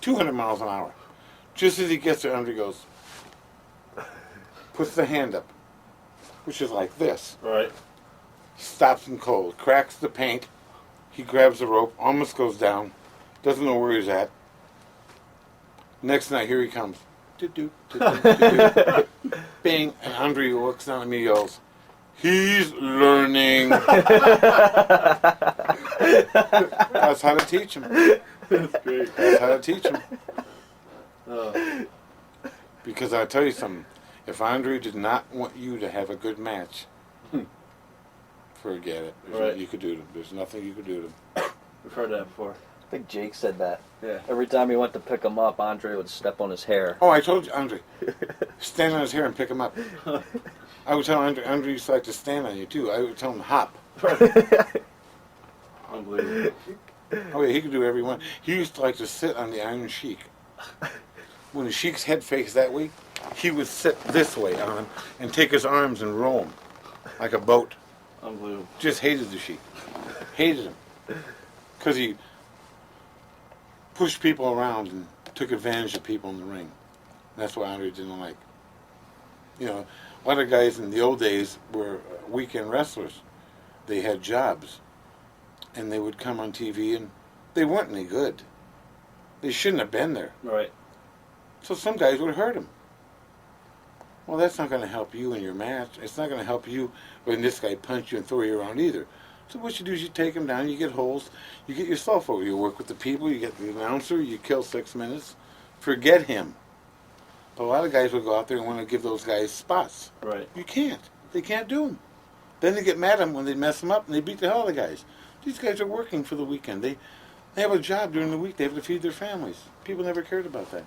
200 miles an hour. Just as he gets there, Andre goes, puts the hand up, which is like this. Right. Stops him cold, cracks the paint. He grabs the rope, almost goes down, doesn't know where he's at. Next night, here he comes. Do-do, do-do, do-do. Bing, and Andre looks down at me and yells, he's learning. That's how to teach him. That's great. That's how to teach him. Because I'll tell you something. If Andre did not want you to have a good match, forget it. There's Right. nothing you could do to him. There's nothing you could do to him. We've heard that before. I think Jake said that. Yeah. Every time he went to pick him up, Andre would step on his hair. Oh, I told you, Andre. Stand on his hair and pick him up. I would tell Andre used to like to stand on you, too. I would tell him hop. Unbelievable. Oh, yeah, he could do every one. He used to like to sit on the Iron Sheik. When the Sheik's head faced that way, he would sit this way on him and take his arms and row him like a boat. Unbelievable. Just hated the Sheik. Hated him. Because he pushed people around and took advantage of people in the ring. That's what Andre didn't like. You know, a lot of guys in the old days were weekend wrestlers. They had jobs. And they would come on TV and they weren't any good. They shouldn't have been there. Right. So some guys would hurt him. Well, that's not going to help you in your match. It's not going to help you when this guy punch you and throw you around either. So what you do is you take him down, you get holes, you get yourself over. You work with the people, you get the announcer, you kill 6 minutes. Forget him. But a lot of guys will go out there and want to give those guys spots. Right. You can't. They can't do them. Then they get mad at them when they mess them up and they beat the hell out of the guys. These guys are working for the weekend. They have a job during the week. They have to feed their families. People never cared about that.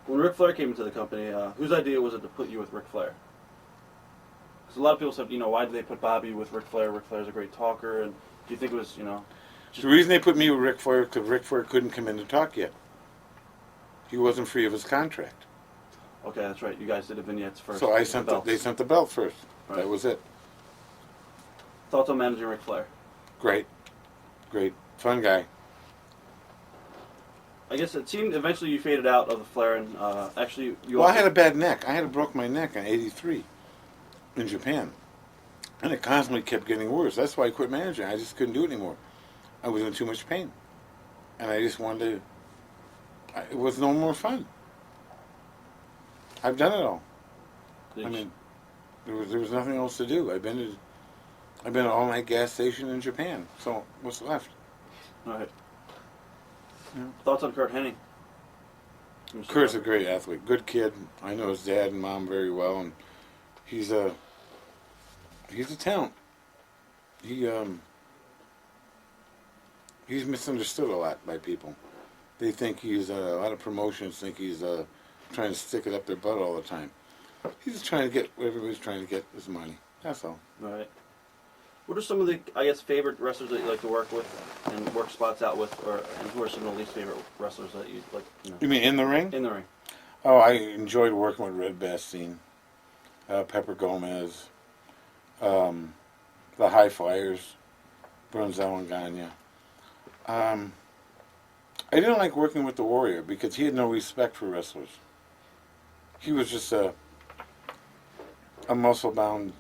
When Ric Flair came into the company, whose idea was it to put you with Ric Flair? Because a lot of people said, why did they put Bobby with Ric Flair? Ric Flair's a great talker, and do you think it was, The reason they put me with Ric Flair is because Ric Flair couldn't come in to talk yet. He wasn't free of his contract. Okay, that's right. You guys did the vignettes first. So they belts. sent the belt first. Right. That was it. Thoughts on managing Ric Flair? Great. Great. Fun guy. I guess it seemed eventually you faded out of the Flair, and actually you. Well, I also- had a bad neck. I had broke my neck in '83 in Japan. And it constantly kept getting worse. That's why I quit managing. I just couldn't do it anymore. I was in too much pain. And I just wanted to... It was no more fun. I've done it all. I mean, there was nothing else to do. I've been at an all-night gas station in Japan. So what's left? All right. Yeah. Thoughts on Kurt Hennig? Kurt's a great athlete, good kid. I know his dad and mom very well, and he's a talent. He's misunderstood a lot by people. They think a lot of promotions think he's trying to stick it up their butt all the time. He's just trying to get what everybody's trying to get is money. That's all. All right. What are some of the, favorite wrestlers that you like to work with and work spots out with, and who are some of the least favorite wrestlers that you like? You mean in the ring? In the ring. Oh, I enjoyed working with Red Bastien, Pepper Gomez, the High Flyers, Brunzel and Gagne. I didn't like working with the Warrior because he had no respect for wrestlers. He was just a muscle-bound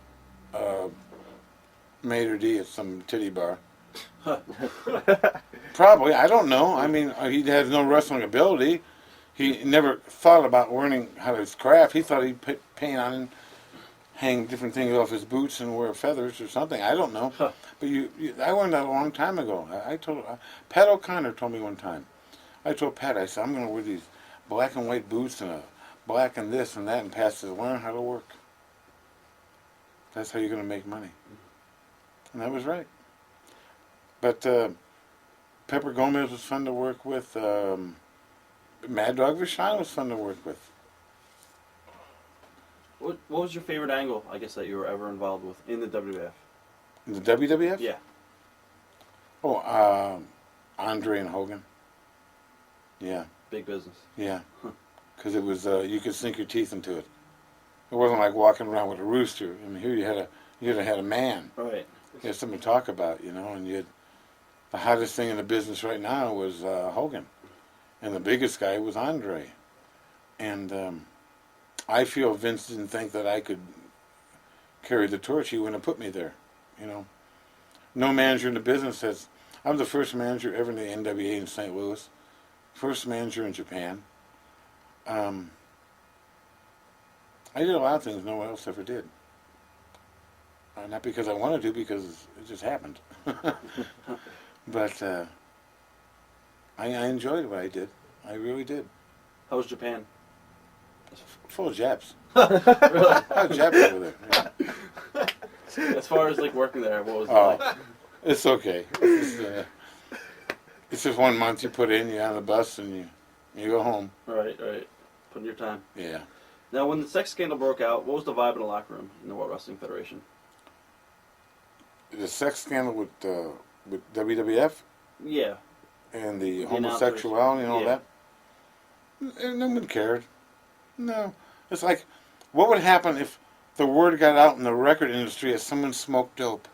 maitre d' at some titty bar. Probably, I don't know. I mean, he has no wrestling ability. He never thought about learning how to craft. He thought he'd put paint on and hang different things off his boots and wear feathers or something. I don't know. Huh. But I learned that a long time ago. I told Pat O'Connor told me one time. I told Pat, I said, I'm going to wear these black and white boots and a black and this and that. And Pat says, learn how to work. That's how you're going to make money. And I was right. But Pepper Gomez was fun to work with. Mad Dog Vachon was fun to work with. What was your favorite angle, I guess, that you were ever involved with in the WWF? In the WWF? Yeah. Oh, Andre and Hogan. Yeah, Big business. yeah. Because it was, you could sink your teeth into it. It wasn't like walking around with a rooster. I mean, here you had a man. Right. You had something to talk about, you know, and the hottest thing in the business right now was Hogan. And the biggest guy was Andre. And I feel Vince didn't think that I could carry the torch. He wouldn't have put me there, you know. No manager in the business has... I'm the first manager ever in the NWA in St. Louis. First manager in Japan. I did a lot of things no one else ever did. Not because I wanted to, because it just happened. But I enjoyed what I did. I really did. How was Japan? Full of Japs. Really? A lot of Japs over there. Yeah. As far as like working there, what was it Oh, like? it's okay. It's just 1 month you put in, you're on the bus, and you go home. Right. Putting your time. Yeah. Now, when the sex scandal broke out, what was the vibe in the locker room in the World Wrestling Federation? The sex scandal with WWF Yeah. and the The homosexuality and all yeah. that, no one cared. No. It's like, what would happen if the word got out in the record industry that someone smoked dope?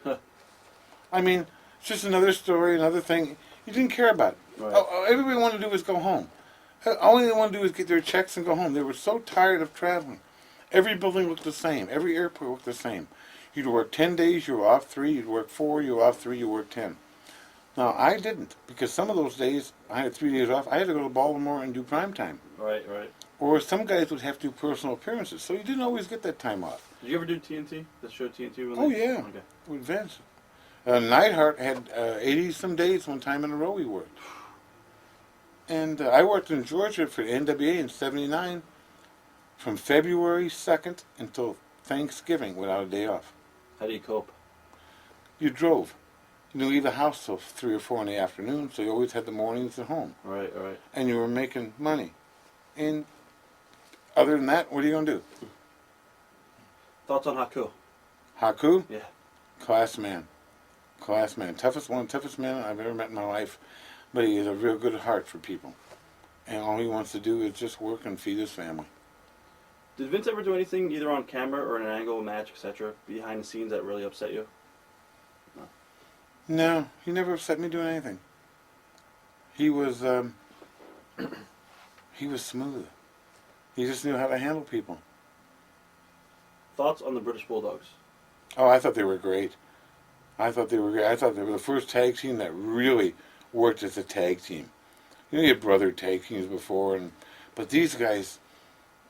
Huh. I mean, it's just another story, another thing. You didn't care about it. Right. Everybody wanted to do was go home. All they wanted to do was get their checks and go home. They were so tired of traveling. Every building looked the same. Every airport looked the same. You'd work 10 days, you were off 3. You'd work 4, you were off 3, you worked 10. Now, I didn't, because some of those days, I had 3 days off. I had to go to Baltimore and do prime time. Right. Or some guys would have to do personal appearances, so you didn't always get that time off. Did you ever do TNT? The show TNT? Oh, yeah. Okay. With Vince. Neidhart had 80-some days one time in a row he worked. And I worked in Georgia for the NWA in 79 from February 2nd until Thanksgiving without a day off. How do you cope? You drove. You didn't leave the house till 3 or 4 in the afternoon, so you always had the mornings at home. Right. And you were making money. And other than that, what are you going to do? Thoughts on Haku? Haku? Yeah. Class man. One of the toughest men I've ever met in my life. But he has a real good heart for people. And all he wants to do is just work and feed his family. Did Vince ever do anything, either on camera or in an angle, a match, etc., behind the scenes that really upset you? No, he never upset me doing anything. He was smooth. He just knew how to handle people. Thoughts on the British Bulldogs? Oh, I thought they were great. I thought they were the first tag team that really worked as a tag team. You know, you had brother tag teams before, but these guys,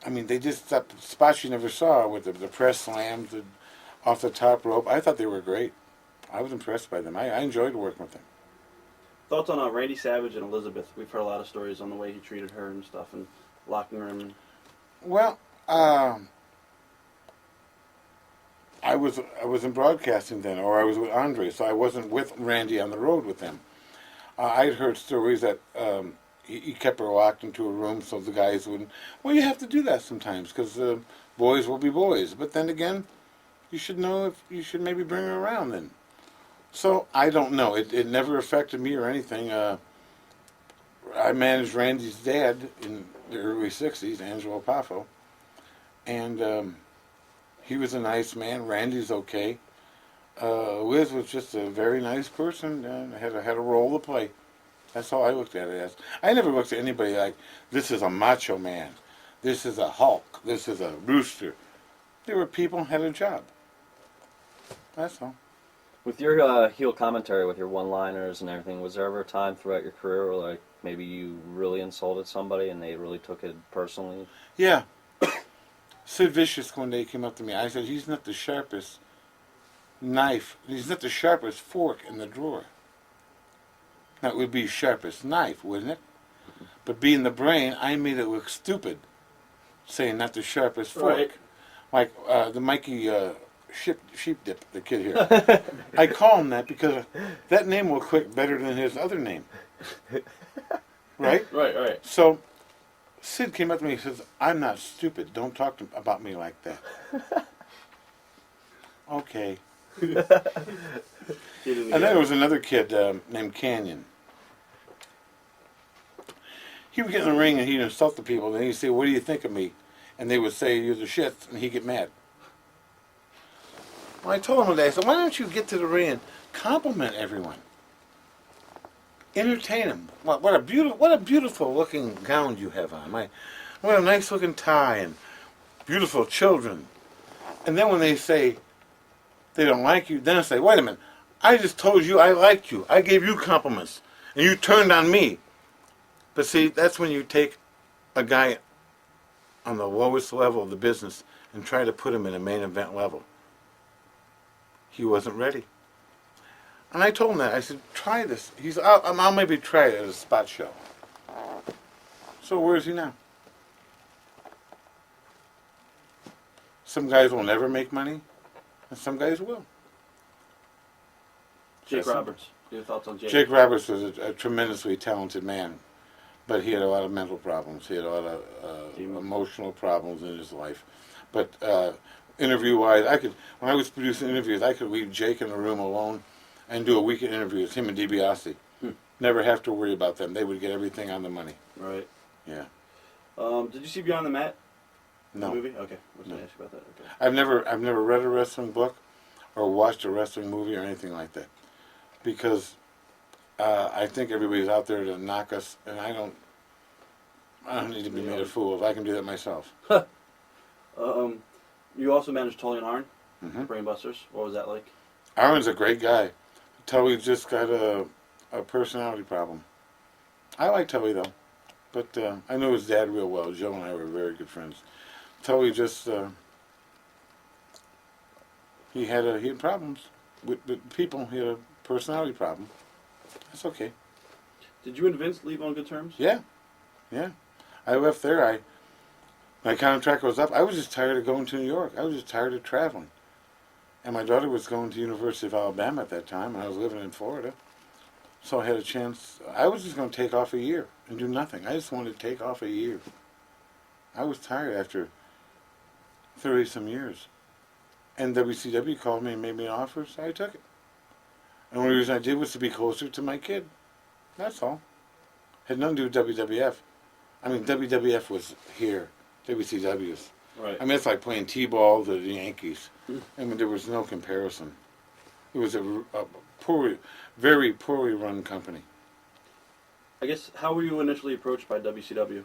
I mean, they just spots you never saw with the press slams off the top rope. I thought they were great. I was impressed by them. I enjoyed working with them. Thoughts on Randy Savage and Elizabeth? We've heard a lot of stories on the way he treated her and stuff, and locking room. And... Well, I was in broadcasting then, or I was with Andre, so I wasn't with Randy on the road with them. I'd heard stories that he kept her locked into a room so the guys wouldn't. Well, you have to do that sometimes because boys will be boys. But then again, you should know if you should maybe bring her around then. So I don't know. It never affected me or anything. I managed Randy's dad in the early '60s, Angelo Poffo, and he was a nice man. Randy's okay. Liz was just a very nice person and had a role to play. That's all I looked at it as. I never looked at anybody like, this is a macho man, this is a Hulk, this is a rooster. There were people who had a job. That's all. With your heel commentary, with your one-liners and everything, was there ever a time throughout your career where, like, maybe you really insulted somebody and they really took it personally? Yeah. Sid Vicious one day came up to me. I said, he's not the sharpest knife. He's not the sharpest fork in the drawer. That would be sharpest knife, wouldn't it? But being the brain, I made it look stupid, saying not the sharpest fork. Right. Like the Mikey Sheep Dip, the kid here. I call him that because that name will click better than his other name. Right? Right. So Sid came up to me and says, I'm not stupid. Don't talk about me like that. Okay. He didn't And get then there it. was another kid named Canyon. He would get in the ring and he'd insult the people. And he'd say, what do you think of me? And they would say, you're the shit. And he'd get mad. Well, I told him one day, I said, why don't you get to the ring and compliment everyone? Entertain them. What a beautiful looking gown you have on. What a nice looking tie and beautiful children. And then when they say they don't like you, then I say, wait a minute. I just told you I liked you. I gave you compliments. And you turned on me. But see, that's when you take a guy on the lowest level of the business and try to put him in a main event level. He wasn't ready. And I told him that. I said, try this. He said, I'll maybe try it at a spot show. So where is he now? Some guys will never make money, and some guys will. Jake That's Roberts. Your thoughts on Jake? Jake Roberts was a tremendously talented man, but he had a lot of mental problems. He had a lot of emotional problems in his life. But interview-wise, when I was producing interviews, I could leave Jake in the room alone and do a week of interviews, him and DiBiase. Never have to worry about them. They would get everything on the money. Right. Yeah. Did you see Beyond the Mat? No. The movie? Okay. I was going No. to ask you about that. Okay. I've never read a wrestling book or watched a wrestling movie or anything like that. Because I think everybody's out there to knock us, and I don't need to be made a fool of. I can do that myself. You also managed Tully and Arn, Mm-hmm. Brainbusters. What was that like? Aaron's a great guy. Tully just got a personality problem. I like Tully, though. But I know his dad real well. Joe and I were very good friends. Tully just, he had problems with people. He had a personality problem. That's okay. Did you and Vince leave on good terms? Yeah. I left there. My contract was up. I was just tired of going to New York. I was just tired of traveling. And my daughter was going to University of Alabama at that time, and I was living in Florida. So I had a chance. I was just going to take off a year and do nothing. I just wanted to take off a year. I was tired after 30-some years. And WCW called me and made me an offer, so I took it. And the only reason I did was to be closer to my kid. That's all. Had nothing to do with WWF. I mean, WWF was here. WCW's. Right. I mean, it's like playing T-ball to the Yankees. I mean, there was no comparison. It was a very poorly run company. I guess, how were you initially approached by WCW?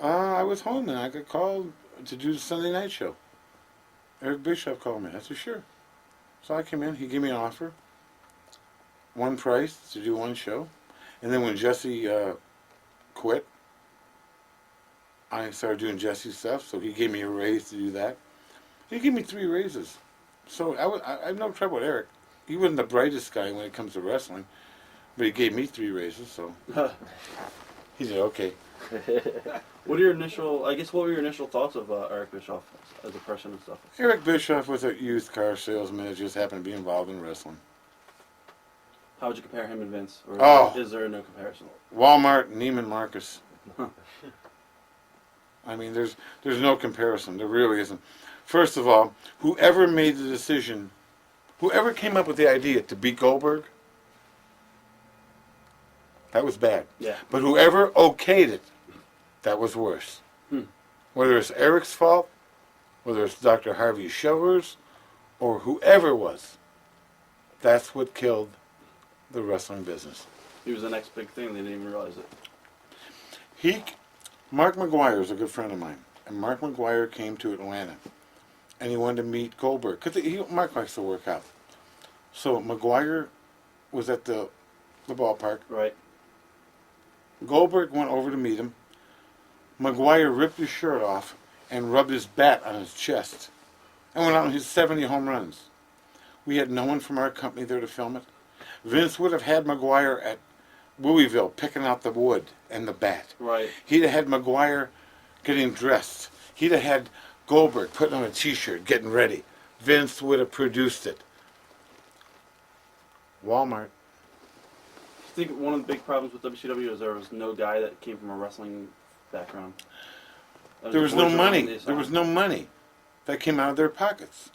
I was home and I got called to do the Sunday night show. Eric Bischoff called me. I said, sure. So I came in. He gave me an offer. One price to do one show. And then when Jesse quit, I started doing Jesse's stuff. So he gave me a raise to do that. He gave me 3 raises. So I had no trouble with Eric. He wasn't the brightest guy when it comes to wrestling. But he gave me 3 raises, so he said, okay. What were your initial thoughts of Eric Bischoff as a person and stuff? Eric Bischoff was a used car salesman that just happened to be involved in wrestling. How would you compare him and Vince? Or Oh. is there no comparison? Walmart, Neiman Marcus. I mean, there's no comparison. There really isn't. First of all, whoever made the decision, whoever came up with the idea to beat Goldberg, that was bad. Yeah. But whoever okayed it, that was worse. Whether it's Eric's fault, whether it's Dr. Harvey Schiller's, or whoever it was, that's what killed the wrestling business. He was the next big thing. They didn't even realize it. Mark McGuire is a good friend of mine, and Mark McGuire came to Atlanta, and he wanted to meet Goldberg because Mark likes to work out. So McGuire was at the ballpark, Right. Goldberg went over to meet him. McGuire ripped his shirt off and rubbed his bat on his chest and went out and hit 70 home runs. We had no one from our company there to film it. Vince would have had McGuire at Louisville picking out the wood and the bat. Right. He'd have had McGuire getting dressed. He'd have had Goldberg putting on a T-shirt, getting ready. Vince would have produced it. Walmart. I think one of the big problems with WCW is there was no guy that came from a wrestling background. There was no money. There was no money that came out of their pockets.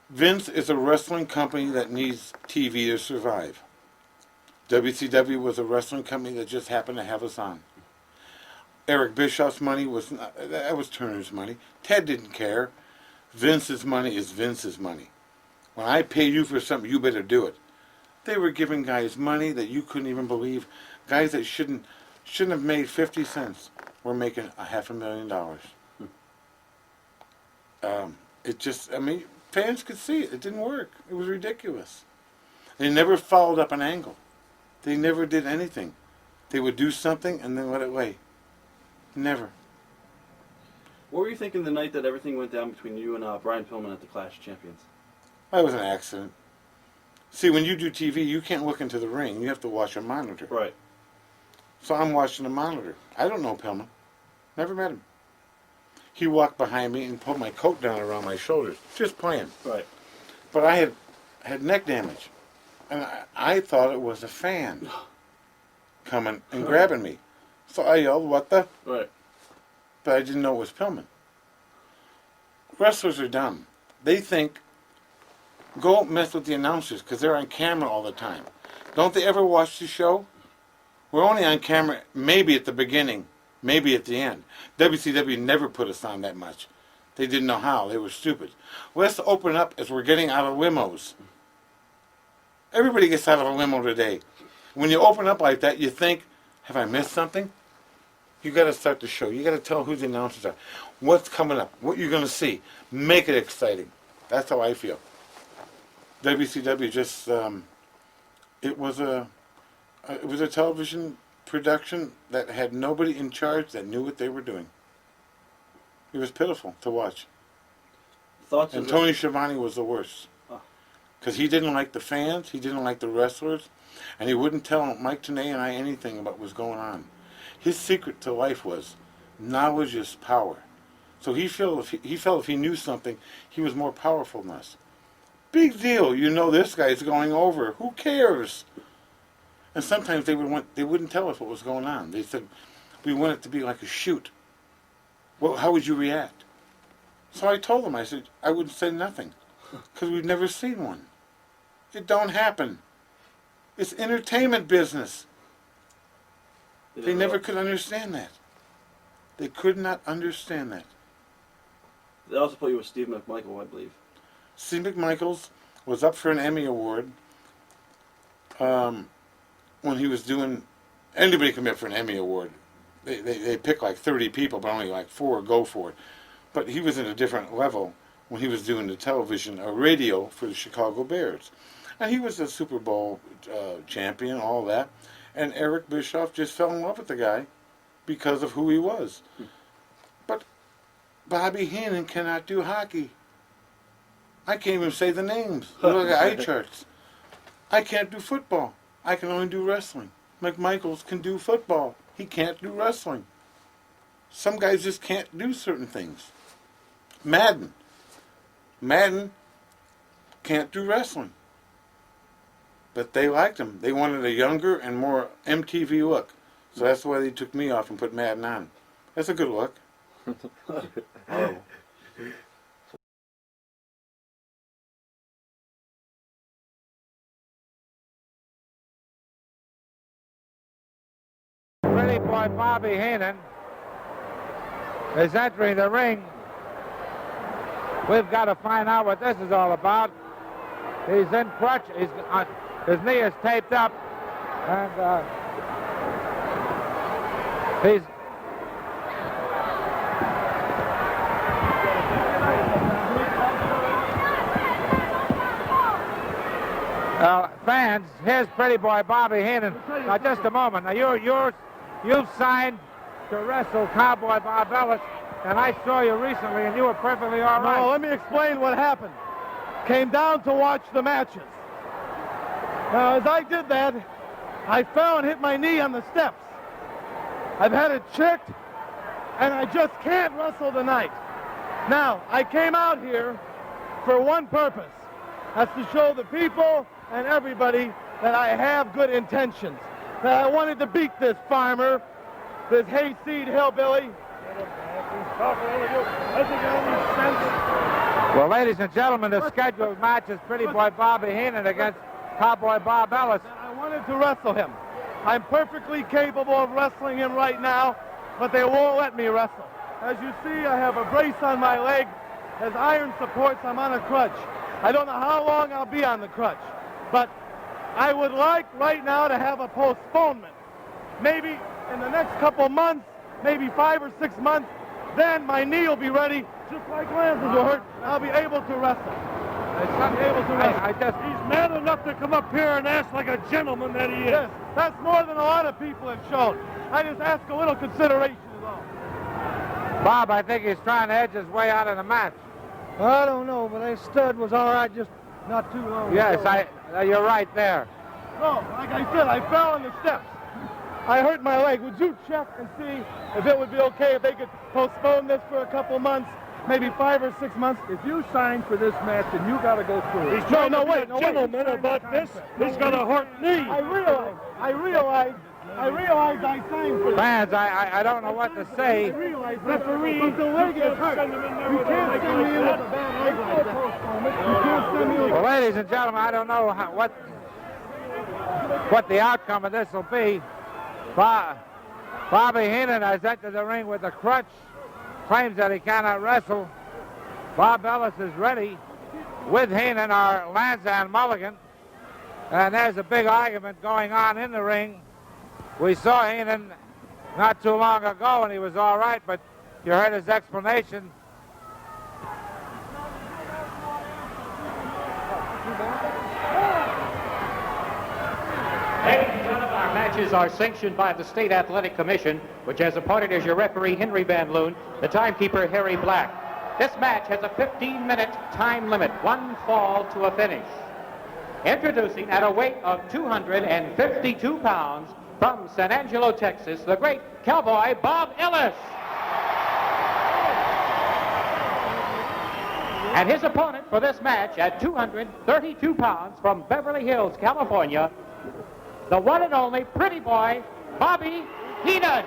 Vince is a wrestling company that needs TV to survive. WCW was a wrestling company that just happened to have us on. Eric Bischoff's money was not, that was Turner's money. Ted didn't care. Vince's money is Vince's money. When I pay you for something, you better do it. They were giving guys money that you couldn't even believe. Guys that shouldn't have made 50 cents were making $500,000. It just, I mean, fans could see it. It didn't work. It was ridiculous. They never followed up an angle. They never did anything. They would do something and then let it lay. Never. What were you thinking the night that everything went down between you and Brian Pillman at the Clash of Champions? That was an accident. See, when you do TV, you can't look into the ring. You have to watch a monitor. Right. So I'm watching a monitor. I don't know Pillman. Never met him. He walked behind me and pulled my coat down around my shoulders, just playing. Right. But I had neck damage. And I thought it was a fan coming and grabbing me. So I yelled, "What the?" Right. But I didn't know it was Pillman. Wrestlers are dumb. They think, go mess with the announcers because they're on camera all the time. Don't they ever watch the show? We're only on camera maybe at the beginning, maybe at the end. WCW never put us on that much. They didn't know how. They were stupid. Let's open up as we're getting out of limos. Everybody gets out of a limo today. When you open up like that, you think, have I missed something? You got to start the show. You got to tell who the announcers are. What's coming up? What you're going to see. Make it exciting. That's how I feel. WCW just it was a television production that had nobody in charge that knew what they were doing. It was pitiful to watch. Thoughts? And Tony Schiavone was the worst. Because he didn't like the fans, he didn't like the wrestlers, and he wouldn't tell Mike Tenay and I anything about what was going on. His secret to life was knowledge is power. So he felt if he knew something, he was more powerful than us. Big deal, you know this guy's going over. Who cares? And sometimes they wouldn't tell us what was going on. They said, we want it to be like a shoot. Well, how would you react? So I told them, I said, I wouldn't say nothing. Because we've never seen one. It don't happen. It's entertainment business. They never could understand that. They could not understand that. They also put you with Steve McMichael, I believe. Steve McMichaels was up for an Emmy Award when he was doing... Anybody can be up for an Emmy Award. They pick like 30 people, but only like 4 go for it. But he was at a different level when he was doing the television, radio for the Chicago Bears. And he was a Super Bowl champion, all that. And Eric Bischoff just fell in love with the guy because of who he was. But Bobby Heenan cannot do hockey. I can't even say the names. Look at eye charts. I can't do football. I can only do wrestling. McMichaels can do football. He can't do wrestling. Some guys just can't do certain things. Madden can't do wrestling. But they liked him. They wanted a younger and more MTV look. So that's why they took me off and put Madden on. That's a good look. Oh. Pretty boy Bobby Heenan is entering the ring. We've got to find out what this is all about. He's in crutch. His knee is taped up, and he's. Fans, here's pretty boy Bobby Heenan. Now, just a moment. Now, you've signed to wrestle Cowboy Bob Ellis, and I saw you recently, and you were perfectly all right. No, let me explain what happened. Came down to watch the matches. Now, as I did that, I fell and hit my knee on the steps. I've had it checked, and I just can't wrestle tonight. Now, I came out here for one purpose. That's to show the people and everybody that I have good intentions. That I wanted to beat this farmer, this hayseed hillbilly. Well, ladies and gentlemen, the scheduled match is Pretty Boy Bobby Heenan against Cowboy Bob Ellis. I wanted to wrestle him. I'm perfectly capable of wrestling him right now, but they won't let me wrestle. As you see, I have a brace on my leg. As iron supports, I'm on a crutch. I don't know how long I'll be on the crutch, but I would like right now to have a postponement. Maybe in the next couple months, maybe 5 or 6 months, then my knee will be ready, just like Lance's will hurt, and I'll be able to wrestle. He's man enough to come up here and ask like a gentleman that he is. Yes, that's more than a lot of people have shown. I just ask a little consideration is all. Bob, I think he's trying to edge his way out of the match. I don't know, but that stud was all right just not too long Yes, ago. you're right there. No, like I said, I fell on the steps. I hurt my leg. Would you check and see if it would be okay if they could postpone this for a couple months, maybe 5 or 6 months? If you signed for this match, then you got to go through it. He's No, trying to be wait, a no, wait. gentleman about this. He's got a hurt knee. I realize I signed for this. Fans, I don't know what to say. Referee, but the leg is hurt. You can't send me in with a bad leg like that. You can't send me with Well, ladies and gentlemen, I don't know what the outcome of this will be. Bobby Heenan has entered the ring with a crutch, claims that he cannot wrestle. Bob Ellis is ready. With Heenan are Lanza and Mulligan. And there's a big argument going on in the ring. We saw Heenan not too long ago, and he was all right, but you heard his explanation. Ladies and gentlemen, our matches are sanctioned by the State Athletic Commission, which has appointed as your referee Henry Van Loon, the timekeeper Harry Black. This match has a 15-minute time limit, one fall to a finish. Introducing at a weight of 252 pounds from San Angelo, Texas, the great Cowboy Bob Ellis. And his opponent for this match at 232 pounds from Beverly Hills, California, the one and only Pretty Boy Bobby Heenan.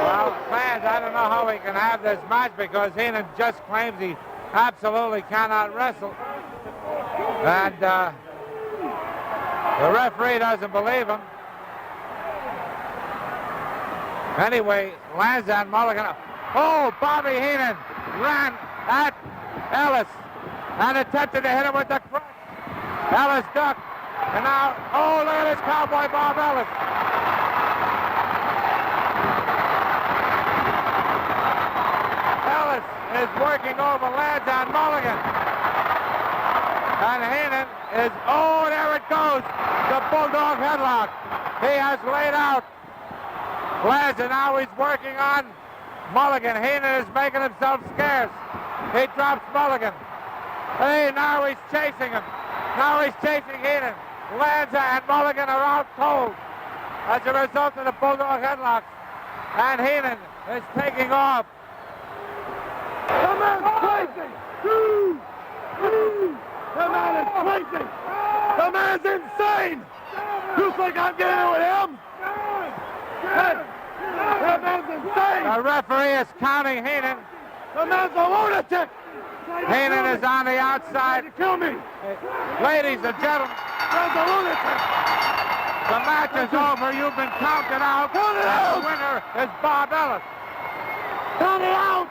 Well, fans, I don't know how we can have this match because Heenan just claims he absolutely cannot wrestle. And the referee doesn't believe him. Anyway, Lanza and Mulligan. Oh, Bobby Heenan ran at Ellis and attempted to hit him with the crutch. Ellis ducked. And now, oh, look at this Cowboy Bob Ellis. Ellis is working over Lanza and Mulligan. And Heenan is, oh, there it goes. The Bulldog headlock. He has laid out Lanza. Now he's working on Mulligan. Heenan is making himself scarce. He drops Mulligan. Hey, now he's chasing him. Now he's chasing Heenan. Lanza and Mulligan are out cold as a result of the Bulldog headlocks. And Heenan is taking off. The man's crazy! The man is crazy! The man's insane! You think I'm getting in with him? Hey, that man's insane! The referee is counting Heenan. The man's a lunatic! Heenan is on the outside. Kill me! Ladies and gentlemen, Man's a lunatic! the match is over. You've been counted out. Count it out! The winner is Bob Ellis. Count it out!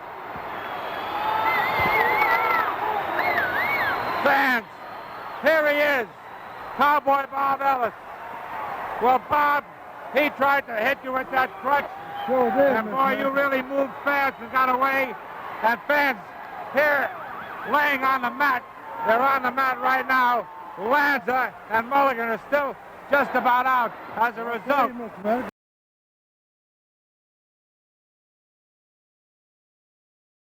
Fans, here he is, Cowboy Bob Ellis. Well, Bob, he tried to hit you with that crutch. Sure did, And boy, you really moved fast and got away. And fans, here, laying on the mat, they're on the mat right now. Lanza and Mulligan are still just about out as a result.